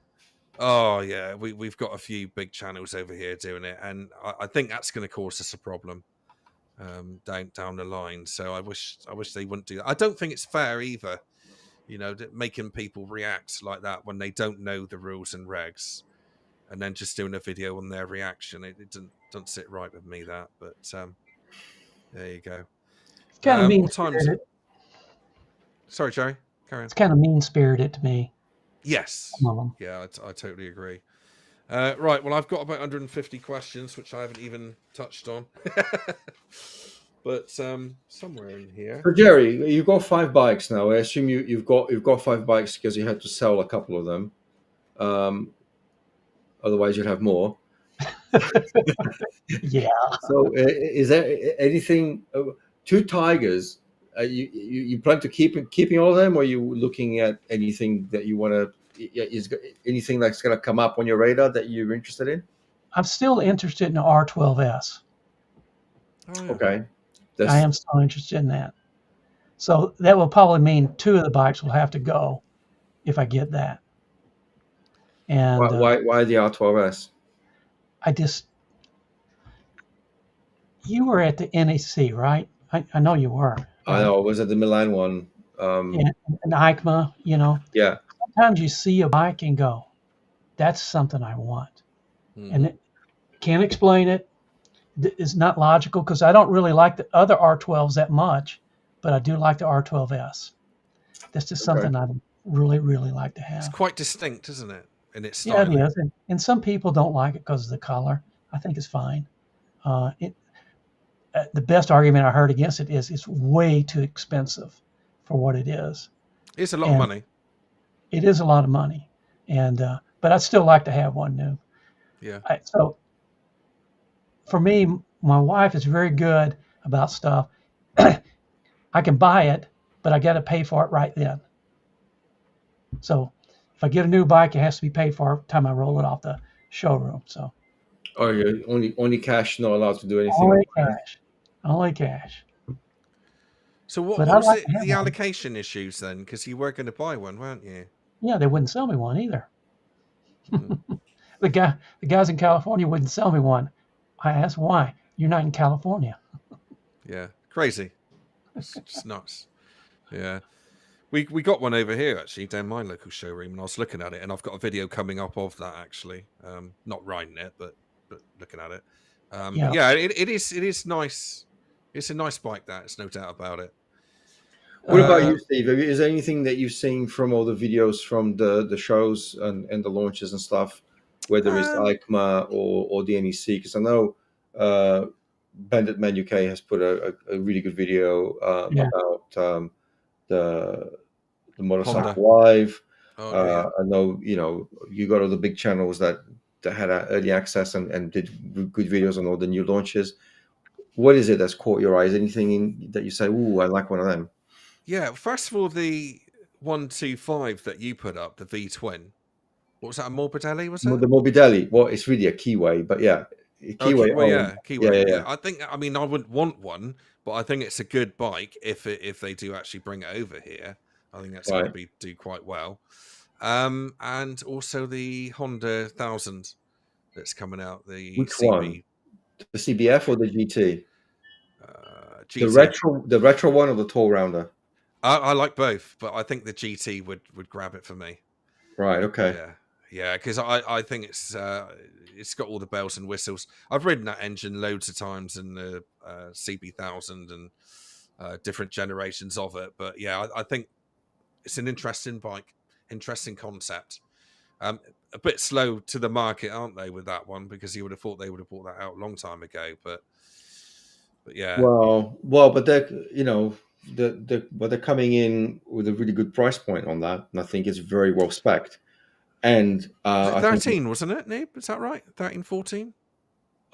Oh yeah, we've got a few big channels over here doing it, and I think that's going to cause us a problem down the line. So I wish they wouldn't do that. I don't think it's fair either, making people react like that when they don't know the rules and regs, and then just doing a video on their reaction. It doesn't sit right with me, that. But there you go. It's kind of mean-spirited. Sorry, Jerry. Carry on. It's kind of mean-spirited to me. Yes. Yeah, I totally agree. Right. Well, I've got about 150 questions, which I haven't even touched on. But somewhere in here. So Jerry, you've got 5 bikes now. I assume you've got 5 bikes because you had to sell a couple of them. Otherwise, you'd have more. Yeah. So, is there anything? 2 Tigers. You plan to keeping all of them, or are you looking at anything that you want to? Is anything that's going to come up on your radar that you're interested in? I'm still interested in the R12S. Oh, yeah. Okay. I am still interested in that. So that will probably mean 2 of the bikes will have to go if I get that. And why the R12S? You were at the NEC, right? I know you were. I know. Was it the Milan one? And EICMA, Yeah. Sometimes you see a bike and go, that's something I want. Mm-hmm. And can't explain it. It's not logical because I don't really like the other R12s that much, but I do like the R12S. This is something I'd really, really like to have. It's quite distinct, isn't it? In its style. Yeah, it is. And some people don't like it because of the color. I think it's fine. The best argument I heard against it is it's way too expensive for what it is. It's a lot of money. It is a lot of money, but but I'd still like to have one new. Yeah. So for me, my wife is very good about stuff. I can buy it, but I got to pay for it right then. So if I get a new bike, it has to be paid for every time I roll it off the showroom. So Oh, yeah, only cash, not allowed to do anything on only finance. cash, only cash. So what But what I'd was like it? to have The one. allocation issues then, because you were going to buy one, weren't you? Yeah, they wouldn't sell me one either. Hmm. The guys in California wouldn't sell me one. I asked why. You're not in California. Yeah, crazy. It's just nuts. Yeah. We got one over here actually down my local showroom, and I was looking at it, and I've got a video coming up of that actually. Not riding it, but looking at it. But Yeah. yeah, it is nice. It's a nice bike. That it's no doubt about it. What about Uh, you, Steve? Is there anything that you've seen from all the videos from the shows and the launches and stuff, whether it's Um, EICMA or the NEC? Because I know Bandit Man UK has put a really good video yeah. about the Honda. motorcycle live. Oh yeah. I know you got all the big channels that had early access and did good videos on all the new launches. What is it that's caught your eyes? Anything that you say, "Ooh, I like one of them"? Yeah. First of all, the 125 that you put up, the V twin. What was that? A Morbidelli? Was it? The Morbidelli. Well, it's really a Keyway, but yeah, Oh, Keyway well, owned. yeah, Yeah, Keyway. yeah, Yeah, yeah. I think. I mean, I wouldn't want one, but I think it's a good bike if they do actually bring it over here. I think that's going to Right. be do quite well. And also the Honda 1000 that's coming out, the Which one? CB The CBF or the GT? GT. The retro one or the tall rounder? I like both, but I think the GT would grab it for me. Right. Okay. Yeah, yeah, because I think it's got all the bells and whistles. I've ridden that engine loads of times in the CB 1000 and different generations of it. But yeah, I think it's an interesting bike, interesting concept. A bit slow to the market, aren't they, with that one? Because you would have thought they would have brought that out a long time ago. But yeah, Well, but they're but they're coming in with a really good price point on that, and I think it's very well spec'd. And was it I think 13? Wasn't it, Nib? Is that right? 13, 14?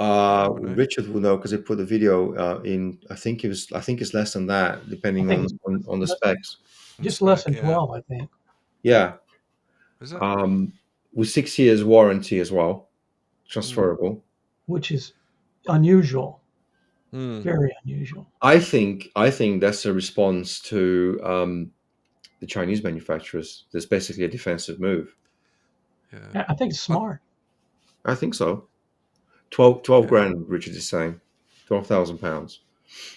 Can't remember now. Richard will know because they put the video in. I think it's less than that, I depending think on the it's specs. On the just less spec, than yeah. 12, I think. Yeah, Is it? with 6 years warranty as well, Mm. transferable. Which is unusual, Mm. very unusual. I think that's a response to the Chinese manufacturers. There's basically a defensive move. Yeah. Yeah, I think it's smart. I think so. 12 Yeah. grand, Richard is saying. £12,000.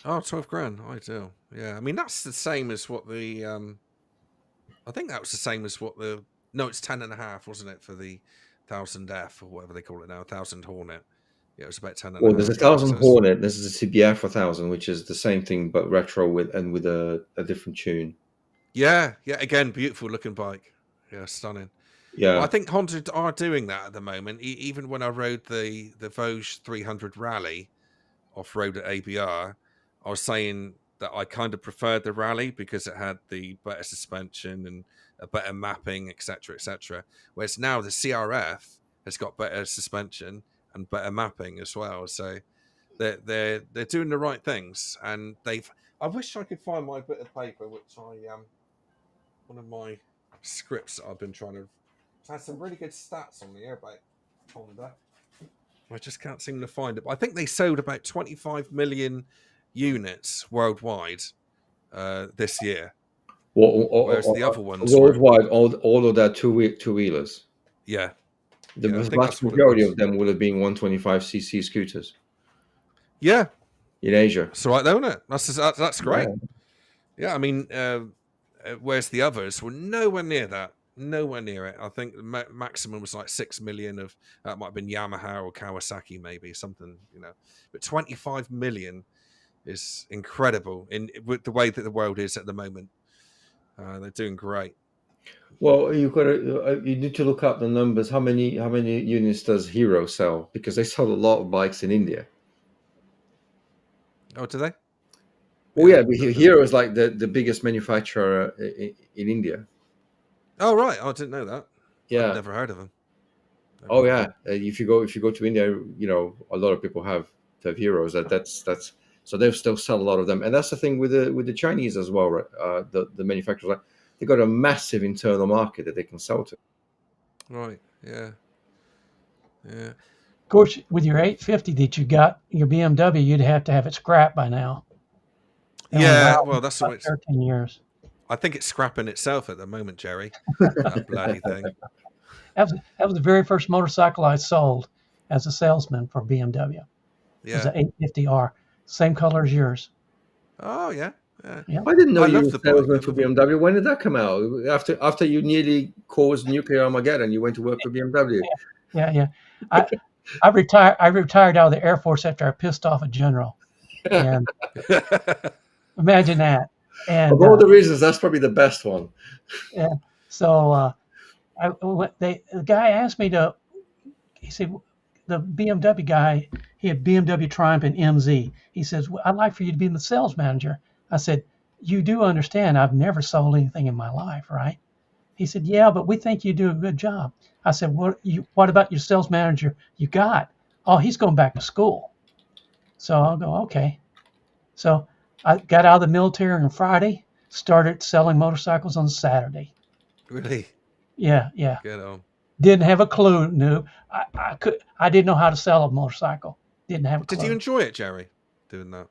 Oh, 12 grand. Ideal. Yeah. I mean, that's the same as what the I think that was the same as what the no, it's 10 and a half, wasn't it, for the 1000F or whatever they call it now, 1000 Hornet. Yeah, it was about 10 and a Well, there's half a grand. So thousand Hornet. This is a CBF 1000, which is the same thing but retro with a different tune. yeah, again, beautiful looking bike. Yeah, stunning. Well, I Yeah. think Honda are doing that at the moment. Even when I rode the Vosges 300 Rally off road at ABR, I was saying that I kind of preferred the Rally because it had the better suspension and a better mapping, etc., etc. Whereas now the CRF has got better suspension and better mapping as well. So they're doing the right things, and they've. I wish I could find my bit of paper, which I one of my scripts that I've been trying to. It has some really good stats on the airbag Honda. I just can't seem to find it. But I think they sold about 25 million units worldwide this year, Well, whereas the other ones were, worldwide, all of that two wheelers. yeah, The I think vast that's what it majority was. of them would have been 125cc scooters Yeah, in Asia. that's right, though, isn't it? That's great. Yeah. Yeah, I mean, whereas the others were nowhere near that. Nowhere near it. I think the maximum was like 6 million of that might have been Yamaha or Kawasaki, maybe something, But 25 million is incredible with the way that the world is at the moment. They're doing great. Well, you need to look up the numbers. How many units does Hero sell? Because they sell a lot of bikes in India. Oh, do they? Oh Yeah, yeah, but don't know. Hero is like the biggest manufacturer in India. Oh, right. I didn't know that. I'd Yeah, never heard of them. Oh yeah, if you go to India, a lot of people have heroes. That's so they still sell a lot of them, and that's the thing with the Chinese as well, right? The manufacturers, like, they got a massive internal market that they can sell to. Right. Yeah. Yeah. Of course, with your 850 that you got, your BMW, you'd have to have it scrapped by now. They only Yeah. allow Well, that's the way about it's. 13 years. I think it's scrapping itself at the moment, Jerry. That bloody thing. That was the very first motorcycle I sold as a salesman for BMW. It was Yeah. an 850R, same color as yours. Oh yeah. Yeah. Yeah, I didn't know I you love were the a bike. salesman I for love it. BMW. When did that come out? After you nearly caused nuclear Armageddon, you went to work for BMW. yeah. I I retired. I retired out of the Air Force after I pissed off a general, and imagine that. Of And all the reasons, that's probably the best one. yeah, so the guy asked me to. He said the BMW guy. He had BMW Triumph and MZ. He says, well, "I'd like for you to be the sales manager." I said, "You do understand? I've never sold anything in my life, right?" He said, "Yeah, but we think you do a good job." I said, What about your sales manager you got?" "Oh, he's going back to school." So I'll go, "Okay." So I got out of the military on Friday, started selling motorcycles on Saturday. Really. Yeah. Get on. Didn't have a clue. Knew I didn't know how to sell a motorcycle. Didn't have a Did you clue. enjoy it, Jerry? Doing that?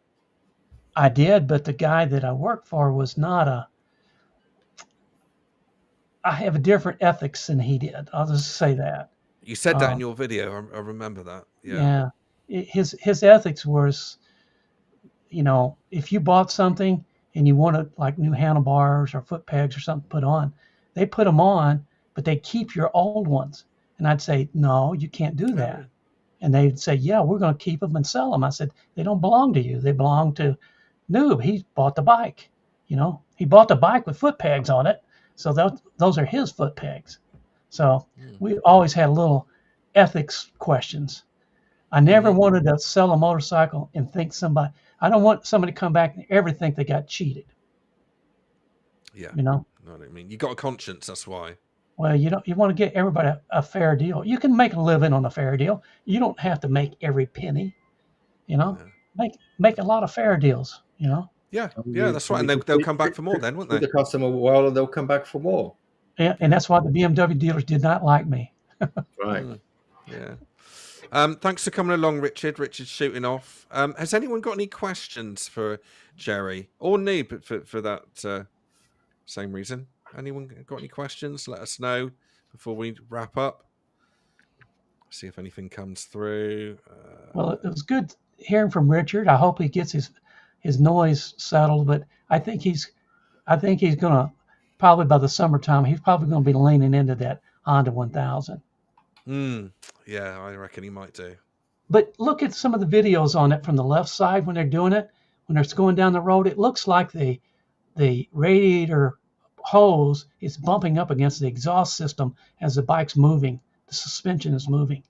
I did, but the guy that I worked for was not a. I have a different ethics than he did. I'll just say that. You said that Uh, in your video. I remember that. Yeah. yeah, his ethics was, if you bought something and you wanted like new handlebars or foot pegs or something put on, they put them on, but they keep your old ones. And I'd say, no, you can't do that. Oh. And they'd say, yeah, we're going to keep them and sell them. I said, they don't belong to you. They belong to Noob. He bought the bike. He bought the bike with foot pegs on it. So those are his foot pegs. So we always had little ethics questions. I never wanted to sell a motorcycle and think I don't want somebody to come back and ever think they got cheated. Yeah. You know, Know what I mean? You got a conscience. That's why. well, you want to get everybody a fair deal. You can make a living on a fair deal. You don't have to make every penny. Yeah. Make a lot of fair deals. Yeah. That's right. And they'll come back for more then, won't Treat they? the customer well, and they'll come back for more. And that's why the BMW dealers did not like me. Right. Yeah. Thanks for coming along, Richard. Richard's shooting off. Has anyone got any questions for Jerry or Neeb for that same reason? Anyone got any questions? Let us know before we wrap up. See if anything comes through. Well, it was good hearing from Richard. I hope he gets his noise settled, but I think he's gonna probably by the summertime he's probably gonna be leaning into that Honda 1000. Yeah, I reckon he might do. But look at some of the videos on it from the left side when they're doing it. When they're going down the road, it looks like the radiator hose is bumping up against the exhaust system as the bike's moving. The suspension is moving.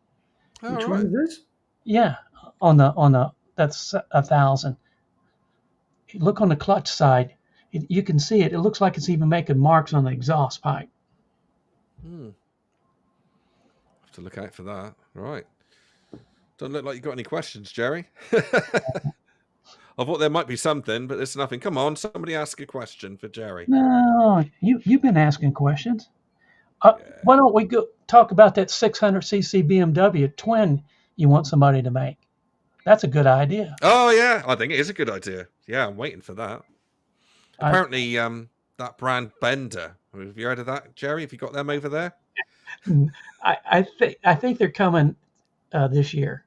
Which one is this? Yeah, on the that's 1000. Look on the clutch side. You can see it. It looks like it's even making marks on the exhaust pipe. Have to look out for that. Right. Don't look like you got any questions, Jerry. I thought there might be something, but there's nothing. Come on, somebody ask a question for Jerry. No, you've been asking questions. Why don't we go talk about that 600cc BMW twin you want somebody to make? That's a good idea. Oh yeah, I think it is a good idea. Yeah, I'm waiting for that. Apparently, that brand Bender. Have you heard of that, Jerry? Have you got them over there? I think they're coming this year.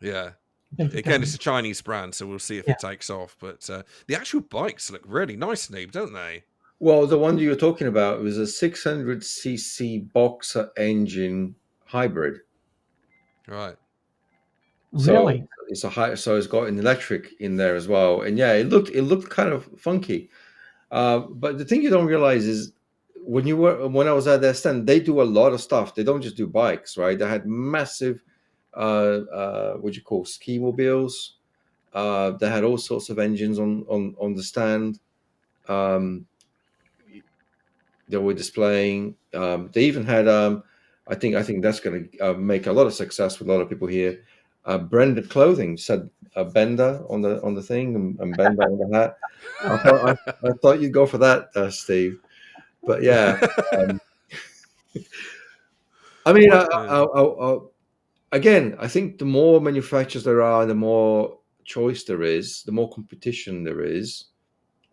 Yeah. Again, it's a Chinese brand, so we'll see if it takes off. But the actual bikes look really nice, Neeb, don't they? Well, the one you're talking about was a 600cc boxer engine hybrid. Right. Really? So it's so it's got an electric in there as well, and yeah, it looked kind of funky. But the thing you don't realize is when I was at their stand, they do a lot of stuff. They don't just do bikes, right? They had massive, what you call ski mobiles. They had all sorts of engines on the stand. They were displaying. They even had I think that's going to make a lot of success with a lot of people here. Branded clothing said Bender on the thing and Bender on the hat. I thought you'd go for that, Steve. But yeah, um, I mean, again, I think the more manufacturers there are, the more choice there is, the more competition there is,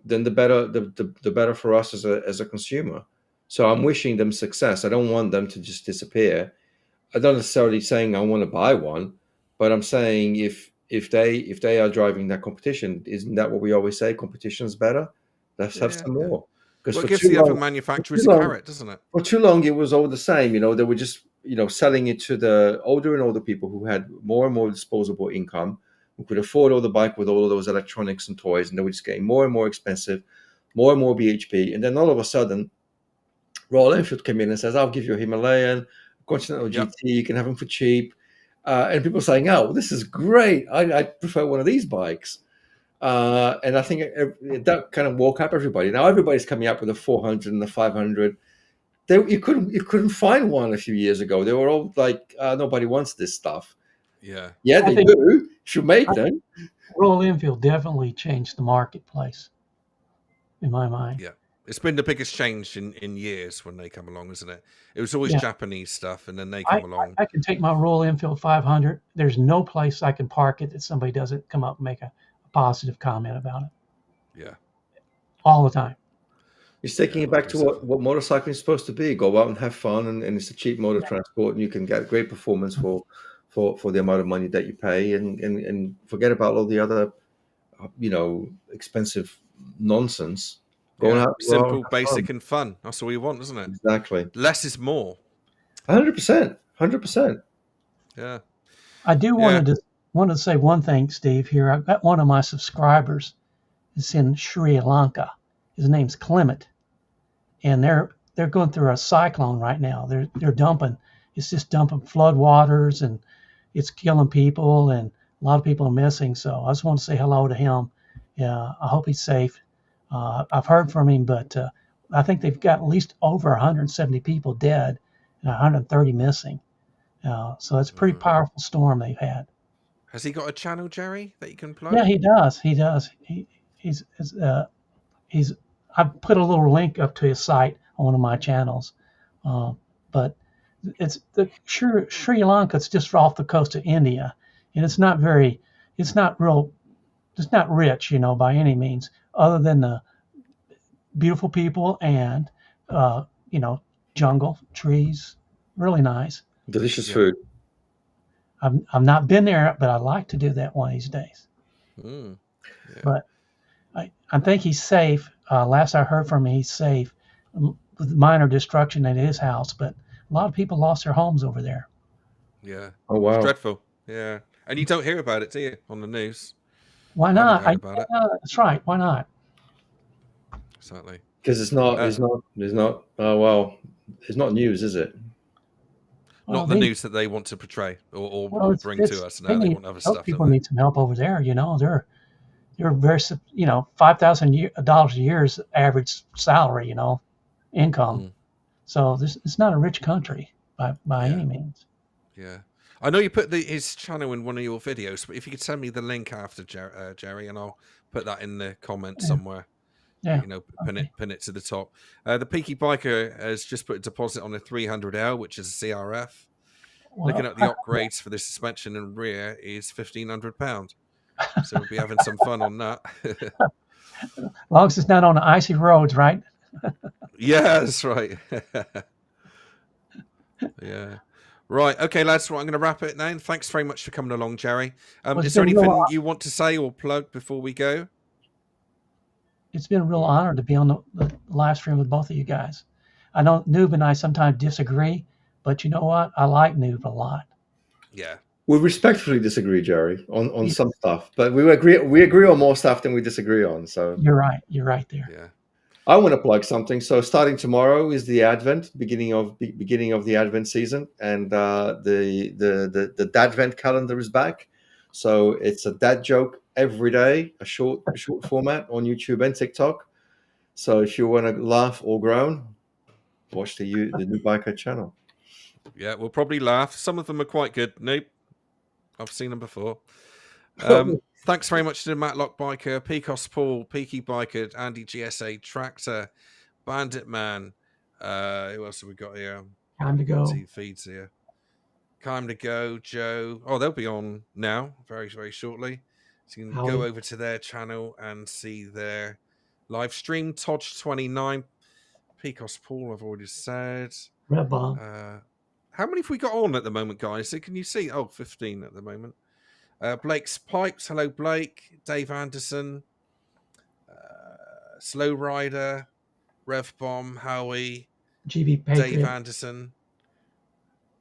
then the better the better for us as a consumer. So I'm wishing them success. I don't want them to just disappear. I'm not necessarily saying I want to buy one, but I'm saying if they are driving that competition, isn't that what we always say? Competition is better. Let's have Yeah, some yeah. more. Because Well, it gives the other manufacturers a carrot, doesn't it? for too long it was all the same. They were just selling it to the older and older people who had more and more disposable income, who could afford all the bike with all of those electronics and toys, and they were just getting more and more expensive, more and more BHP, and then all of a sudden Royal Enfield came in and says, "I'll give you a Himalayan, Continental Yep. GT. You can have them for cheap." And people saying, "Oh, well, this is great. I prefer one of these bikes." And I think that kind of woke up everybody. Now everybody's coming up with a 400 and the 500. You couldn't find one a few years ago. They were all like, nobody wants this stuff. Yeah. Yeah, I they think do. If you make them. Royal Enfield definitely changed the marketplace in my mind. Yeah. It's been the biggest change in years when they come along, isn't it? It was always Yeah, Japanese stuff, and then they I, come along. I can take my Royal Enfield 500. There's no place I can park it that somebody doesn't come up and make a positive comment about it Yeah. all the time. It's taking Yeah, it back lovely to stuff. what motorcycling is supposed to be. Go out and have fun, and it's a cheap mode of transport, and you can get great performance for the amount of money that you pay, and forget about all the other expensive nonsense. Going Yeah. out well, Simple, have fun. basic, and fun. That's all you want, isn't it? Exactly. Less is more. 100%. 100%. Yeah. I do Yeah. want to say one thing, Steve. Here, I've got one of my subscribers. It's in Sri Lanka. His name's Clement, and they're going through a cyclone right now. They're dumping. It's just dumping flood waters, and it's killing people, and a lot of people are missing. So I just want to say hello to him. Yeah, I hope he's safe. I've heard from him, but I think they've got at least over 170 people dead and 130 missing. So it's a pretty powerful storm they've had. Has he got a channel, Jerry, that you can Yeah, plug? he does. He does. He's. I put a little link up to his site on one of my channels, but it's the Sri Lanka. It's just off the coast of India, and it's not very. It's not real. It's not rich, by any means, other than the beautiful people and uh, you know, jungle, trees, really nice. Delicious Yeah. food. I've not been there, but I'd like to do that one of these days. Mm. Yeah. But I think he's safe. Last I heard from him, he's safe with minor destruction at his house, but a lot of people lost their homes over there. Yeah. Oh, It's wow. dreadful. Yeah. And you don't hear about it, do you, on the news? Why I haven't not? heard about it. That's right. Why not? Exactly. Because it's not, Uh, oh, well, it's not news, is it? Well, Not the news that they want to portray or well, bring to us they now. They need want other those stuff, people don't they? need some help over there. They're very $5,000 a year is average salary, income. Mm. So it's not a rich country by Yeah. any means. Yeah. I know you put his channel in one of your videos, but if you could send me the link after, Jerry, and I'll put that in the comments Yeah. somewhere. Yeah. Pin it to the top. The Peaky Biker has just put a deposit on a 300L, which is a CRF. Looking Well, at the upgrades for the suspension and rear is £1,500. So we'll be having some fun on that. as long as it's not on the icy roads, right? Yeah, that's right. Yeah. Right. Okay, lads. Well, I'm going to wrap it now. Thanks very much for coming along, Jerry. Well, Is there anything you want to say or plug before we go? it's been a real honor to be on the live stream with both of you guys. I know Noob and I sometimes disagree, but you know what? I like Noob a lot. Yeah. We respectfully disagree, Jerry, on Yes. some stuff, but we agree on more stuff than we disagree on. So You're right. You're right there. Yeah. I want to plug something. So starting tomorrow is the Advent, beginning of the Advent season, and the Dadvent calendar is back. So it's a dad joke every day, a short format on YouTube and TikTok. So if you want to laugh or groan, watch the New Biker channel. Yeah, we'll probably laugh. Some of them are quite good. Nope, I've seen them before. Thanks very much to Matlock Biker, Pecos Paul, Peaky Biker, Andy GSA, Tractor, Bandit Man. Who else have we got here? Time to go. See feeds here. Time to go, Joe. Oh, they'll be on now, very, very shortly. So you can Howie. go over to their channel and see their live stream. Todge29, Pecos Paul, I've already said. Red Bomb. How many have we got on at the moment, guys? So can you see? Oh, 15 at the moment. Blake's Pipes. Hello, Blake. Dave Anderson. Slow Rider. Rev Bomb. Howie. GB Patriot. Dave Anderson.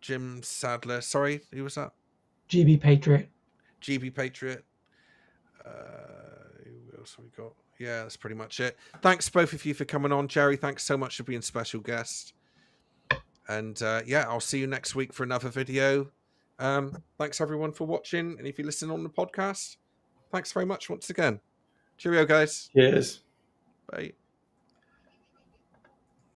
Jim Sadler. Sorry, who was that? GB Patriot. GB Patriot. Who else have we got? Yeah, that's pretty much it. Thanks both of you for coming on. Jerry, thanks so much for being special guest. And yeah, I'll see you next week for another video. Thanks everyone for watching. And if you listen on the podcast, thanks very much once again. Cheerio, guys. Cheers. Bye.